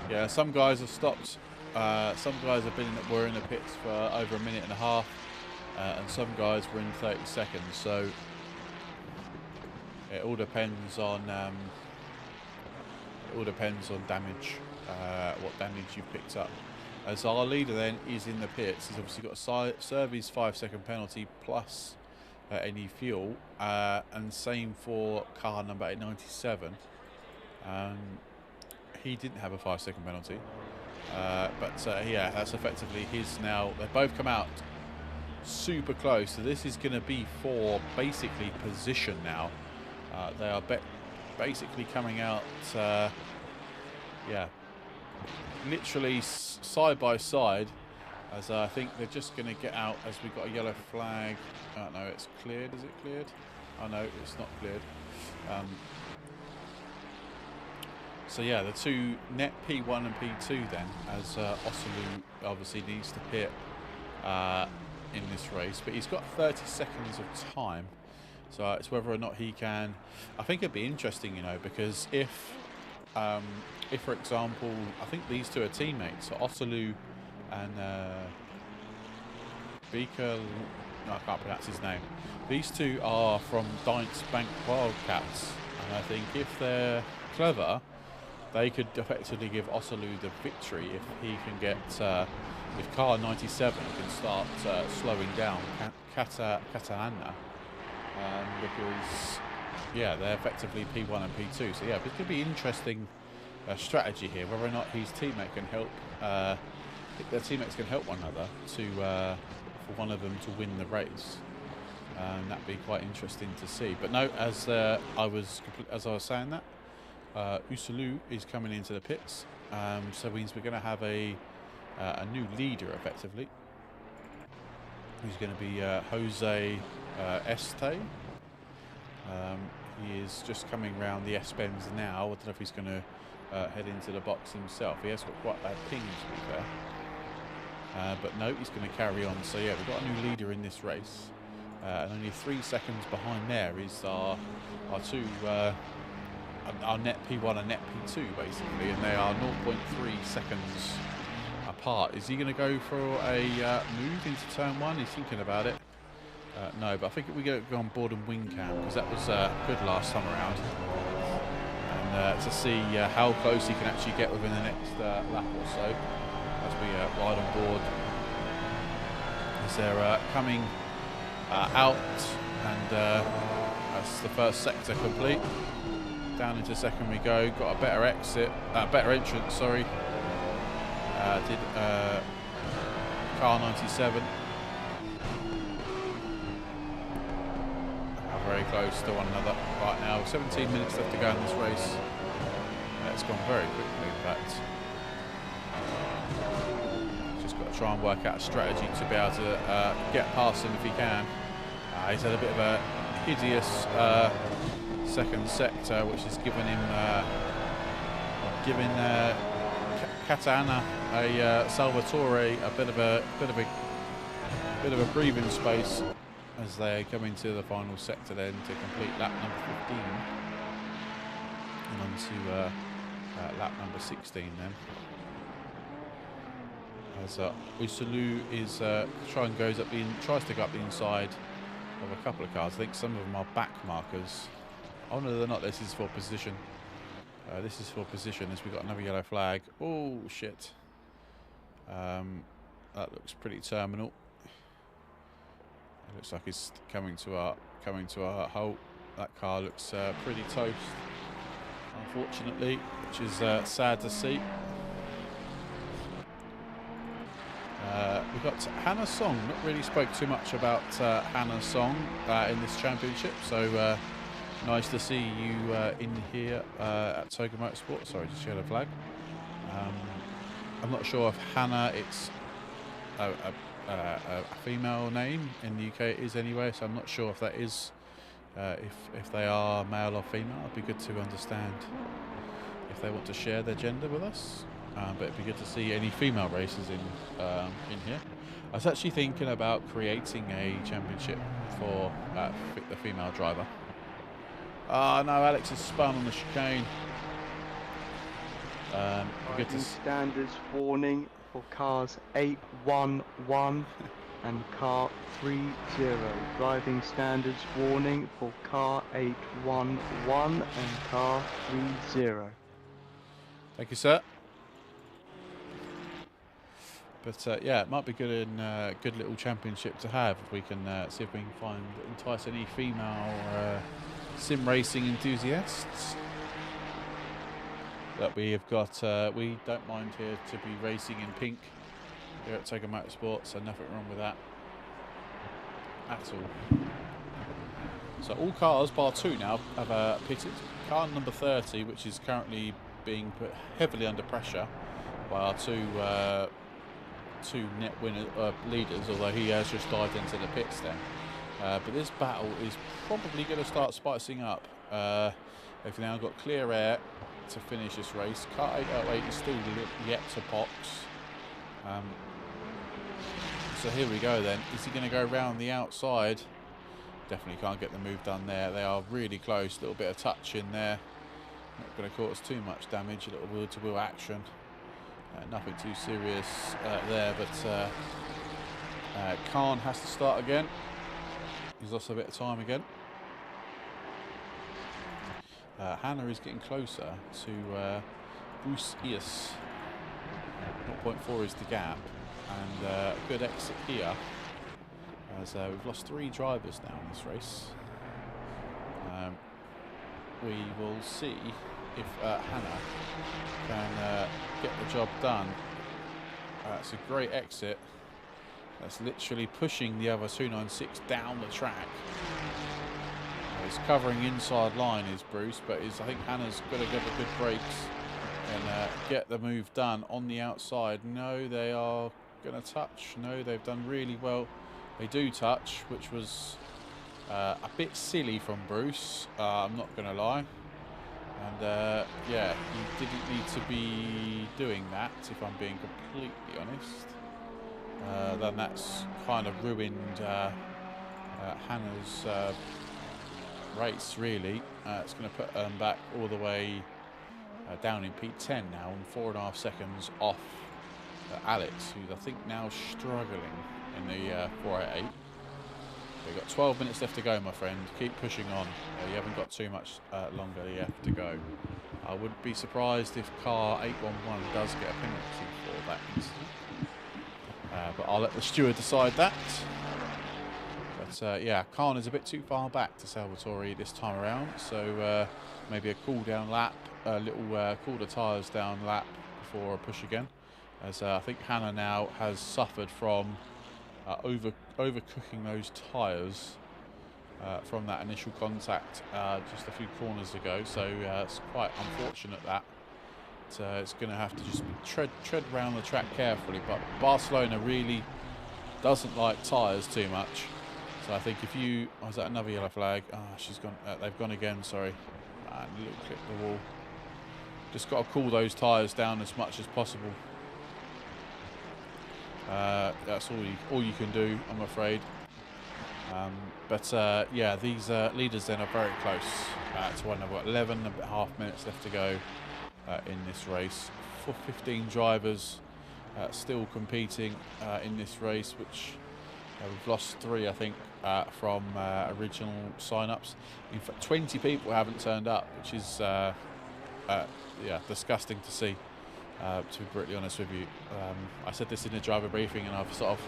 yeah, some guys have stopped. Some guys have were in the pits for over a minute and a half, and some guys were in 30 seconds. So it all depends on damage, what damage you picked up. As our leader then is in the pits, he's obviously got to serve his 5-second penalty plus any fuel, and same for car number 897. He didn't have a 5-second penalty, but yeah, that's effectively his now. They've both come out super close, so this is going to be for basically position now. They are basically coming out, yeah, literally side by side, as I think they're just going to get out as we've got a yellow flag. No, it's cleared. Is it cleared? I know it's not cleared. So yeah, the two net P1 and P2 then, as Osalu obviously needs to pit in this race, but he's got 30 seconds of time, so it's whether or not he can. I think it'd be interesting, you know, because if for example, I think these two are teammates, so Osalu and Beaker, no, I can't pronounce his name. These two are from Giants Bank Wildcats, and I think if they're clever, they could effectively give Osalu the victory if he can get, if car 97 can start slowing down Catalana, because, yeah, they're effectively P1 and P2. So, yeah, it could be interesting strategy here, whether or not his teammate can help, their teammates can help one another to, for one of them to win the race. That'd be quite interesting to see. But no, as I was saying that, Osalu is coming into the pits, so it means we're going to have a new leader effectively. Who's going to be Jose Este. He is just coming round the S-bends now. I don't know if he's going to head into the box himself. He has got quite bad ping, to be fair. But no, he's going to carry on. So yeah, we've got a new leader in this race. And only 3 seconds behind there is our two, our net P1 and net P2 basically, and they are 0.3 seconds apart. Is he going to go for a move into turn 1? He's thinking about it. No, but I think we go on board and wing cam, because that was good last time around. And to see how close he can actually get within the next lap or so as we ride on board. As they're coming out, and that's the first sector complete. Down into second we go. Got a better exit, better entrance. Sorry. Did car 97. Very close to one another right now. 17 minutes left to go in this race. It's gone very quickly, in fact. Just got to try and work out a strategy to be able to get past him if he can. He's had a bit of a hideous second sector, which has given him Catana Salvatore a bit of a breathing space as they come into the final sector then to complete lap number 15 and on to lap number 16 then. As Osalu is tries to go up the inside of a couple of cars. I think some of them are back markers. Oh no, they're not. This is for position. This is for position as we've got another yellow flag. Oh shit. That looks pretty terminal. It looks like it's coming to our halt. That car looks pretty toast, unfortunately, which is sad to see. We've got Hannah Song. Not really spoke too much about Hannah Song in this championship, so nice to see you in here at Toga Motorsport. Sorry, just yellow flag. I'm not sure if Hannah, it's a female name. In the UK it is anyway, so I'm not sure if that is if they are male or female. It'd be good to understand if they want to share their gender with us. But it'd be good to see any female races in here. I was actually thinking about creating a championship for the female driver. Oh no, Alex is spun on the chicane. Driving standards warning for cars 811 and car 30. Driving standards warning for car 811 and car 30. Thank you, sir. But yeah, it might be good in good little championship to have if we can see if we can entice any female sim racing enthusiasts. That we have got. We don't mind here to be racing in pink here at Toga Motorsport, so nothing wrong with that at all. So all cars bar 2 now have pitted. Car number 30, which is currently being put heavily under pressure by our two net winner leaders, although he has just dived into the pits then. But this battle is probably going to start spicing up. They've now got clear air to finish this race. Car 808 is still yet to box. So here we go then. Is he going to go around the outside? Definitely can't get the move done there. They are really close. A little bit of touch in there. Not going to cause too much damage. A little wheel-to-wheel action. Nothing too serious there, but Khan has to start again. He's lost a bit of time again. Hannah is getting closer to Bruce Eas. 0.4 is the gap, and a good exit here, as we've lost 3 drivers now in this race. We will see if Hannah can get the job done. It's a great exit. That's literally pushing the other 296 down the track. He's covering inside line is Bruce, but I think Hannah's got to give a good brakes and get the move done on the outside. No, they are going to touch. No, they've done really well. They do touch, which was a bit silly from Bruce, I'm not going to lie. And yeah, he didn't need to be doing that, if I'm being completely honest. Then that's kind of ruined Hannah's race, really. It's going to put them back all the way down in P10 now, and 4.5 seconds off Alex, who's I think now struggling in the 488. We've got 12 minutes left to go, my friend. Keep pushing on. You haven't got too much longer left to go. I wouldn't be surprised if car 811 does get a penalty for that incident. But I'll let the steward decide that. But yeah, Khan is a bit too far back to Salvatore this time around, so maybe a cool down lap, a little cool the tyres down lap before a push again, as I think Hannah now has suffered from overcooking those tyres from that initial contact just a few corners ago, so it's quite unfortunate that. It's going to have to just tread around the track carefully, but Barcelona really doesn't like tyres too much. So I think if you... Oh, is that another yellow flag? Ah, she's gone. They've gone again, sorry. And a little clip the wall. Just got to cool those tyres down as much as possible. That's all you can do, I'm afraid. But yeah, these leaders then are very close to one. I've got 11.5 minutes left to go in this race. 15 drivers still competing in this race, which we've lost 3, I think, from original sign-ups. In fact, 20 people haven't turned up, which is yeah, disgusting to see. To be brutally honest with you, I said this in the driver briefing, and I've sort of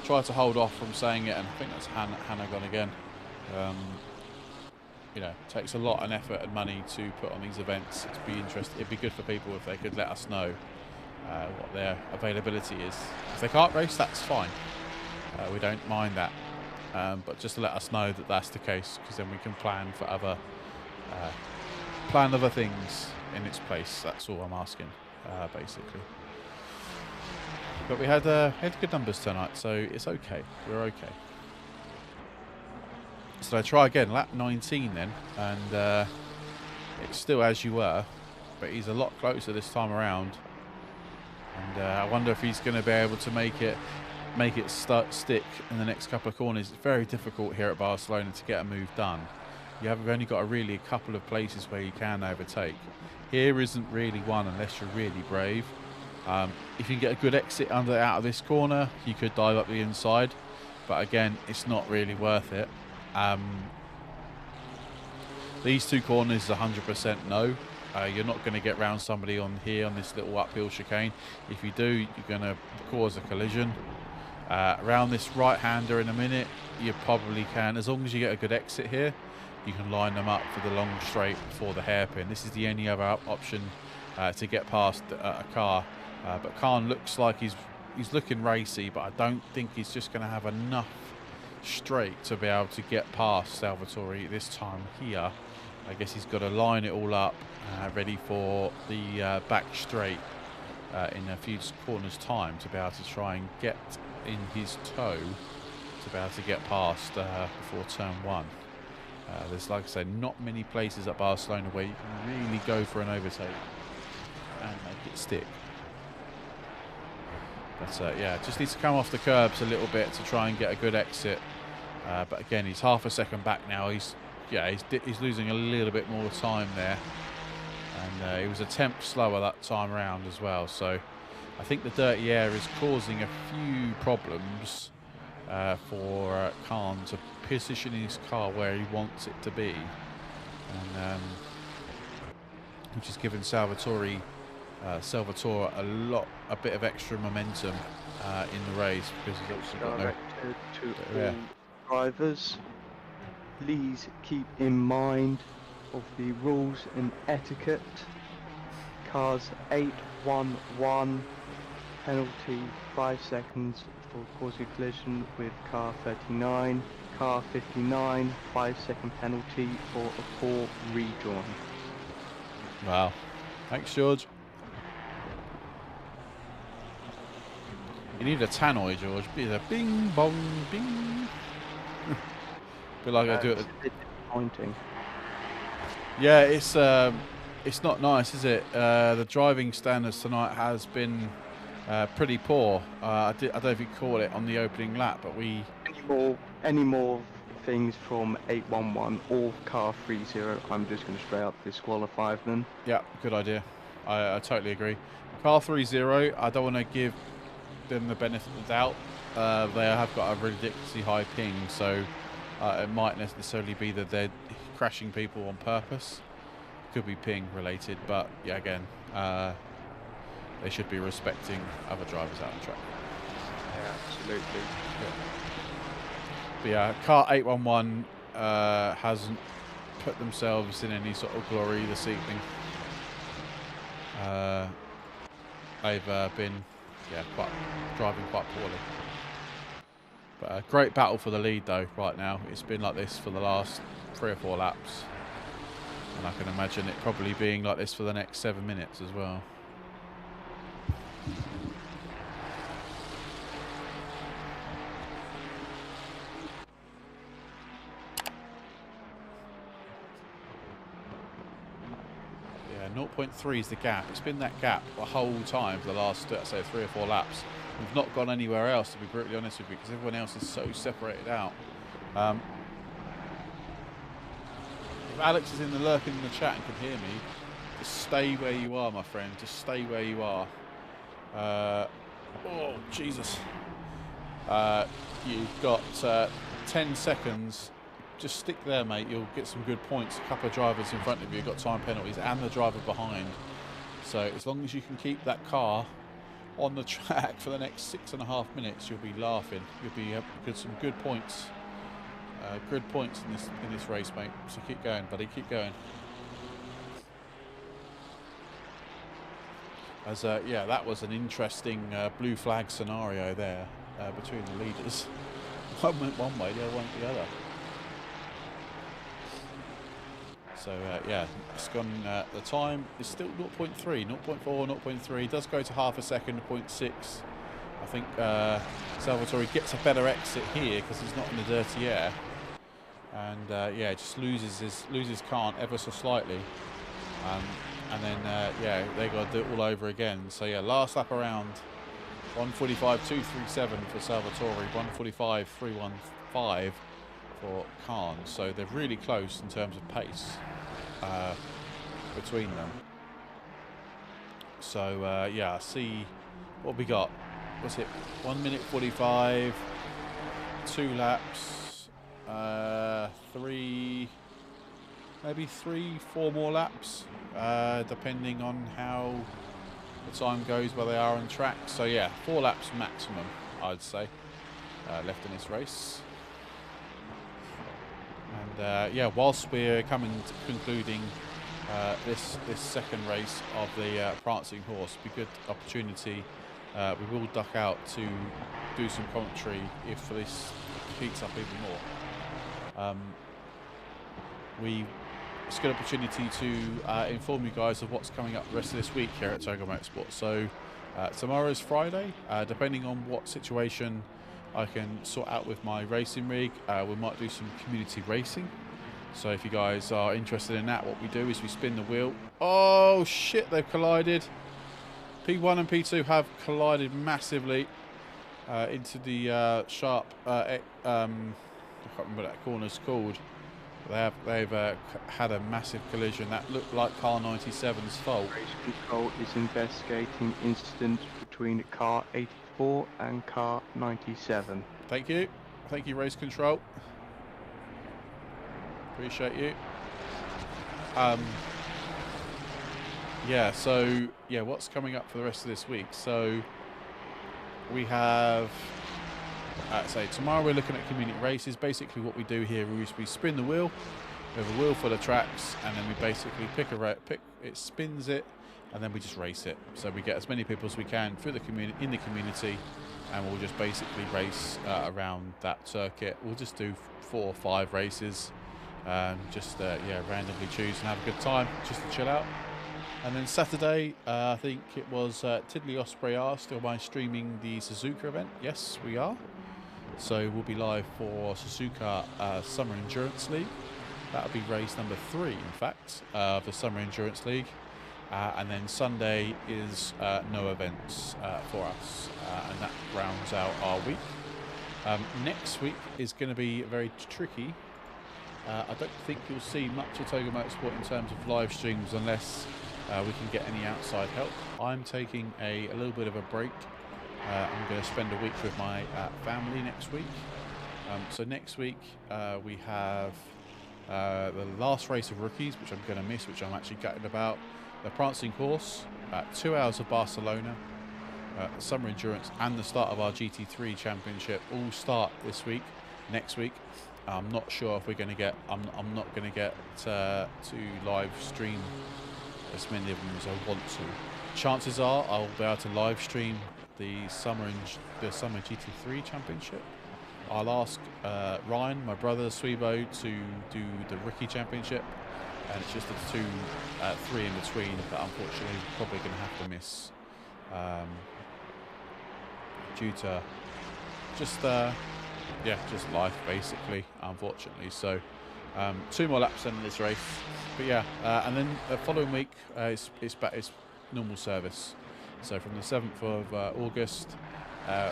tried to hold off from saying it, and I think that's Hannah gone again. You know, it takes a lot of effort and money to put on these events. It'd be good for people if they could let us know what their availability is. If they can't race, that's fine. We don't mind that, but just to let us know that that's the case, because then we can plan for other things in its place. That's all I'm asking, basically. But we had good numbers tonight, so it's okay. We're okay. So I try again, lap 19 then, and it's still as you were, but he's a lot closer this time around. And I wonder if he's going to be able to make it stick in the next couple of corners. It's very difficult here at Barcelona to get a move done. You've only got a couple of places where you can overtake. Here isn't really one unless you're really brave. If you can get a good exit out of this corner, you could dive up the inside, but again, it's not really worth it. These 2 corners is 100% no. You're not going to get round somebody on here on this little uphill chicane. If you do, you're going to cause a collision. Around this right-hander in a minute, you probably can, as long as you get a good exit here, you can line them up for the long straight before the hairpin. This is the only other option to get past a car. But Khan looks like he's looking racy, but I don't think he's just going to have enough straight to be able to get past Salvatore this time here. I guess he's got to line it all up, ready for the back straight in a few corners time to be able to try and get in his toe to be able to get past before turn 1. There's, like I said, not many places at Barcelona where you can really go for an overtake and make it stick. But yeah, just needs to come off the curbs a little bit to try and get a good exit. But again, he's half a second back now. He's losing a little bit more time there, and he was a tenth slower that time around as well. So I think the dirty air is causing a few problems for Khan to position his car where he wants it to be, and which has given Salvatore a bit of extra momentum in the race, because he's also got no. To all drivers, please keep in mind of the rules and etiquette. Cars 811, penalty 5 seconds for causing a collision with car 39. Car 59, 5-second penalty for a poor rejoin. Wow. Thanks, George. You need a tannoy, George. Be the bing, bong, bing. Be like I do it. It's a bit disappointing. Yeah, it's not nice, is it? The driving standards tonight has been pretty poor. I don't know if you caught it on the opening lap, but we... Any more things from 811 or car 30, I'm just going to straight up disqualify them. Yeah, good idea. I totally agree. Car 30, I don't want to give them the benefit of the doubt. They have got a ridiculously high ping, so it might necessarily be that they're crashing people on purpose. Could be ping related, but yeah, again, they should be respecting other drivers out on track. Yeah, absolutely. Yeah. But yeah, car 811 hasn't put themselves in any sort of glory this evening. They've been driving quite poorly. But a great battle for the lead though right now. It's been like this for the last 3 or 4 laps. And I can imagine it probably being like this for the next 7 minutes as well. Yeah, 0.3 is the gap. It's been that gap the whole time for the last, let's say, 3 or 4 laps. We've not gone anywhere else, to be brutally honest with you, because everyone else is so separated out. If Alex is in the lurking in the chat and can hear me, just stay where you are, my friend. Just stay where you are. Oh, Jesus. You've got 10 seconds. Just stick there, mate. You'll get some good points. A couple of drivers in front of you got time penalties and the driver behind. So as long as you can keep that car on the track for the next 6.5 minutes, you'll be laughing. You'll be get some good points. Good points in this race, mate. So keep going, buddy. Keep going. As yeah, that was an interesting blue flag scenario there between the leaders. One went one way, the other went the other. So yeah, it's gone. The time is still 0.3, 0.4, 0.3. It does go to half a second, 0.6. I think Salvatore gets a better exit here because he's not in the dirty air, and yeah, just loses Kant ever so slightly, and then yeah, they got to do it all over again. So yeah, last lap around, 1:45.237 for Salvatore, 1:45.315 for Khan. So they're really close in terms of pace between them. So yeah, see what we got. What's it? 1 minute 45, 2 laps, 3, 4 more laps, depending on how the time goes where they are on track. So yeah, 4 laps maximum, I'd say, left in this race. And yeah, whilst we're coming to concluding this second race of the Prancing horse, be good opportunity. We will duck out to do some commentary if this heats up even more. It's a good opportunity to inform you guys of what's coming up the rest of this week here at Togo Motorsport. So tomorrow's Friday, depending on what situation I can sort out with my racing rig. We might do some community racing. So if you guys are interested in that, what we do is we spin the wheel. Oh shit, they've collided. P1 and P2 have collided massively into the sharp, I can't remember what that corner's called. They've had a massive collision. That looked like car 97's fault. Race control is investigating incident between car 84 and car 97. Thank you. Thank you, race control. Appreciate you. Yeah, so, yeah, what's coming up for the rest of this week? So, we have, say, tomorrow we're looking at community races. Basically what we do here is we spin the wheel. We have a wheel full of tracks, and then we basically it spins it, and then we just race it. So we get as many people as we can through the in the community, and we'll just basically race around that circuit. We'll just do 4 or 5 races, yeah, randomly choose and have a good time, just to chill out. And then Saturday, I think it was Tiddly Osprey asked, am I streaming the Suzuka event? Yes, we are. So we'll be live for Suzuka Summer Endurance League. That'll be race number 3, in fact, of the Summer Endurance League. And then Sunday is no events for us, and that rounds out our week. Next week is going to be very tricky. I don't think you'll see much of Togo Motorsport in terms of live streams unless we can get any outside help. I'm taking a little bit of a break. I'm going to spend a week with my family next week. So next week we have the last race of rookies, which I'm going to miss, which I'm actually gutted about. The Prancing course, 2 hours of Barcelona, Summer Endurance, and the start of our GT3 Championship all start this week. Next week, I'm not sure if we're going to get. I'm not going to get to live stream as many of them as I want to. Chances are I'll be able to live stream the Summer GT3 Championship. I'll ask Ryan, my brother Swebo, to do the Rookie Championship, and it's just the 3 in between that unfortunately probably going to have to miss due to just life, basically, unfortunately. So 2 more laps in this race, but yeah, and then the following week it's normal service. So from the 7th of August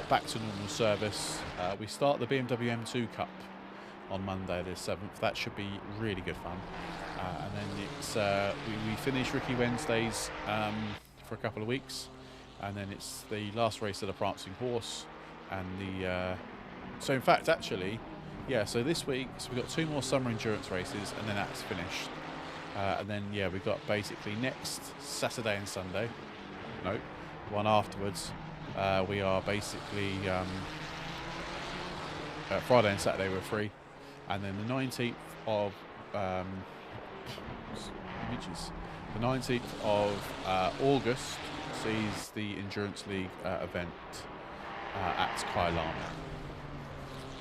back to normal service. We start the BMW M2 Cup on Monday the 7th. That should be really good fun. And then it's we finish Rookie Wednesdays for a couple of weeks, and then it's the last race of the Prancing Horse, and the so in fact actually, yeah, so this week so we've got 2 more Summer Endurance races, and then that's finished. And then yeah, we've got basically next Saturday and Sunday, no, one afterwards, we are basically Friday and Saturday we're free, and then the 19th of the 19th of August sees the Endurance League event at Kailana.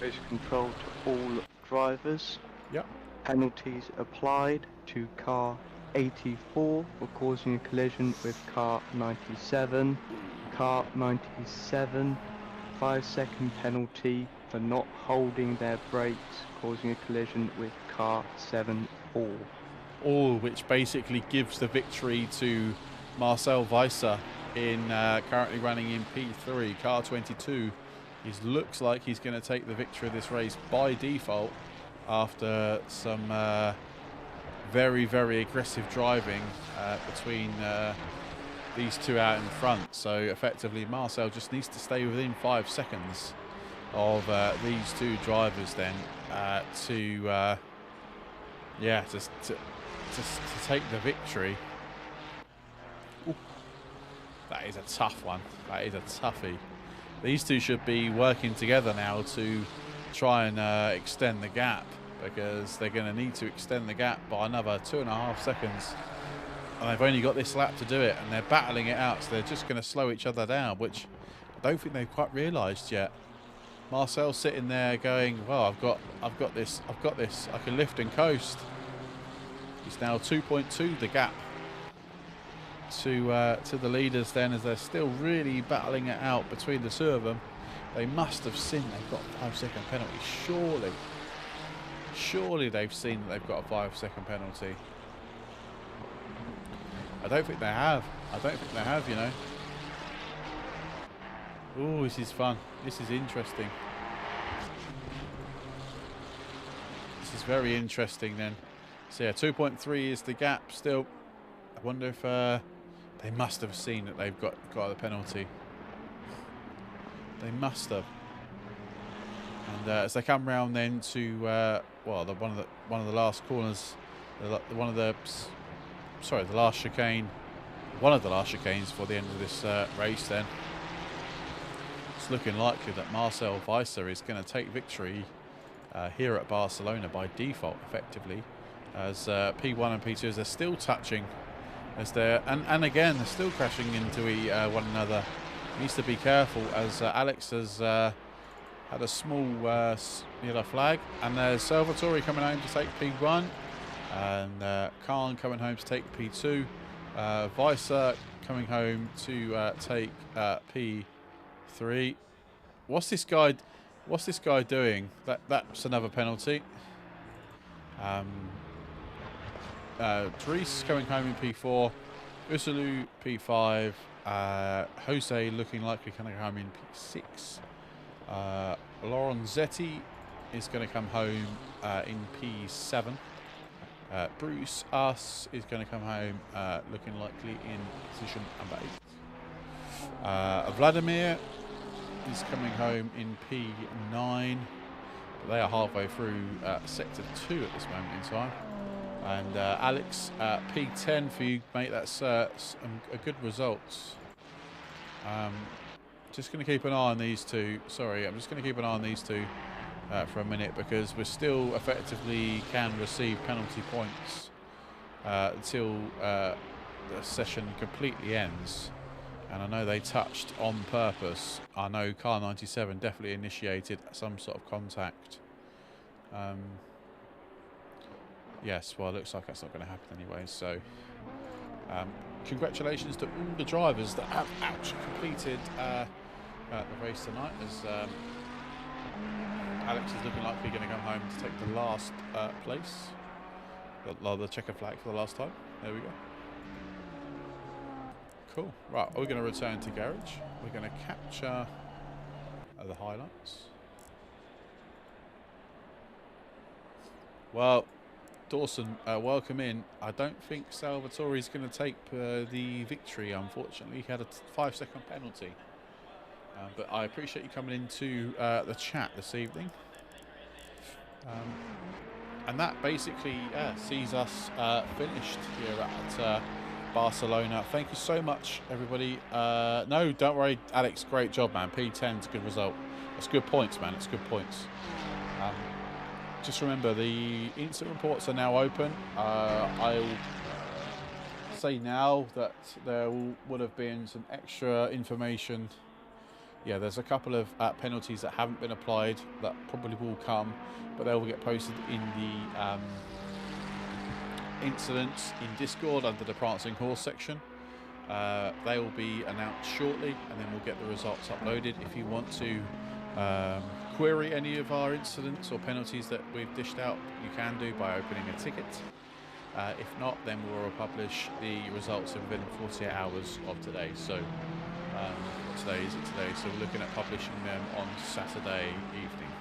Race control to all drivers. Yep. Penalties applied to car 84 for causing a collision with car 97. Car 97, 5-second penalty for not holding their brakes, causing a collision with car 74. All which basically gives the victory to Marcel Weiser in currently running in P3, car 22. He looks like he's going to take the victory of this race by default after some very, very aggressive driving between these 2 out in front. So effectively Marcel just needs to stay within 5 seconds of these 2 drivers then to take the victory. Ooh, that is a tough one. That is a toughie. These 2 should be working together now to try and extend the gap, because they're going to need to extend the gap by another 2.5 seconds. And they've only got this lap to do it, and they're battling it out, so they're just going to slow each other down, which I don't think they've quite realised yet. Marcel's sitting there going, well, I've got this, I can lift and coast. He's now 2.2 the gap to the leaders then, as they're still really battling it out between the 2 of them. They must have seen they've got a 5-second penalty. Surely. Surely they've seen that they've got a 5-second penalty. I don't think they have. I don't think they have, you know. Oh, this is fun. This is interesting. This is very interesting then. So yeah, 2.3 is the gap still. I wonder if they must have seen that they've got the penalty. They must have. And as they come round then to well, one of the last corners, the last chicane, one of the last chicanes for the end of this race. Then it's looking likely that Marcel Weiser is going to take victory here at Barcelona by default, effectively, as P1 and P2 as they're still touching, as they're and again they're still crashing into one another. Needs to be careful as Alex has had a small yellow flag, and there's Salvatore coming home to take P1, and Khan coming home to take P2. Weiser coming home to take P3. What's this guy doing? That's another penalty. Dries coming home in P4. Usulu P5. Jose looking likely going to come in P6. Lorenzetti is going to come home in P7. Bruce Us is going to come home looking likely in position number 8. Vladimir is coming home in P9. But they are halfway through sector 2 at this moment in time. And Alex, P10 for you, mate. That's a good result. Just going to keep an eye on these two. Sorry, I'm just going to keep an eye on these two for a minute, because we still effectively can receive penalty points until the session completely ends. And I know they touched on purpose. I know car 97 definitely initiated some sort of contact. Yes, well, it looks like that's not going to happen anyway. So, congratulations to all the drivers that have actually completed the race tonight. As Alex is looking like he's going to come home to take the last place, the checker flag for the last time. There we go. Cool. Right, we're going to return to garage. We're going to capture the highlights. Well, Dawson, welcome in. I don't think Salvatore is going to take the victory, unfortunately. He had a 5-second penalty. But I appreciate you coming into the chat this evening. And that basically sees us finished here at Barcelona. Thank you so much, everybody. No, don't worry, Alex. Great job, man. P10's a good result. It's good points, man. It's good points. Just remember, the incident reports are now open. I'll say now that there would have been some extra information. Yeah, there's a couple of penalties that haven't been applied that probably will come, but they will get posted in the incidents in Discord under the Prancing Horse section. They will be announced shortly, and then we'll get the results uploaded. If you want to query any of our incidents or penalties that we've dished out, you can do by opening a ticket. If not, then we'll publish the results within 48 hours of today. So what today is it today? So we're looking at publishing them on Saturday evening,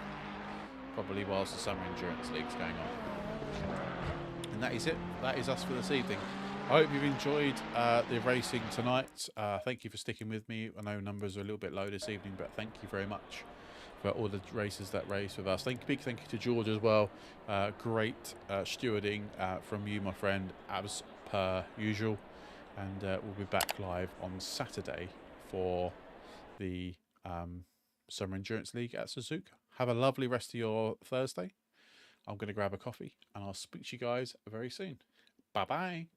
probably whilst the Summer Endurance League's going on. And that is it. That is us for this evening. I hope you've enjoyed the racing tonight. Thank you for sticking with me. I know numbers are a little bit low this evening, but thank you very much for all the racers that race with us. Big thank you to George as well. Great stewarding from you, my friend, as per usual. And we'll be back live on Saturday for the Summer Endurance League at Suzuka. Have a lovely rest of your Thursday. I'm going to grab a coffee, and I'll speak to you guys very soon. Bye-bye.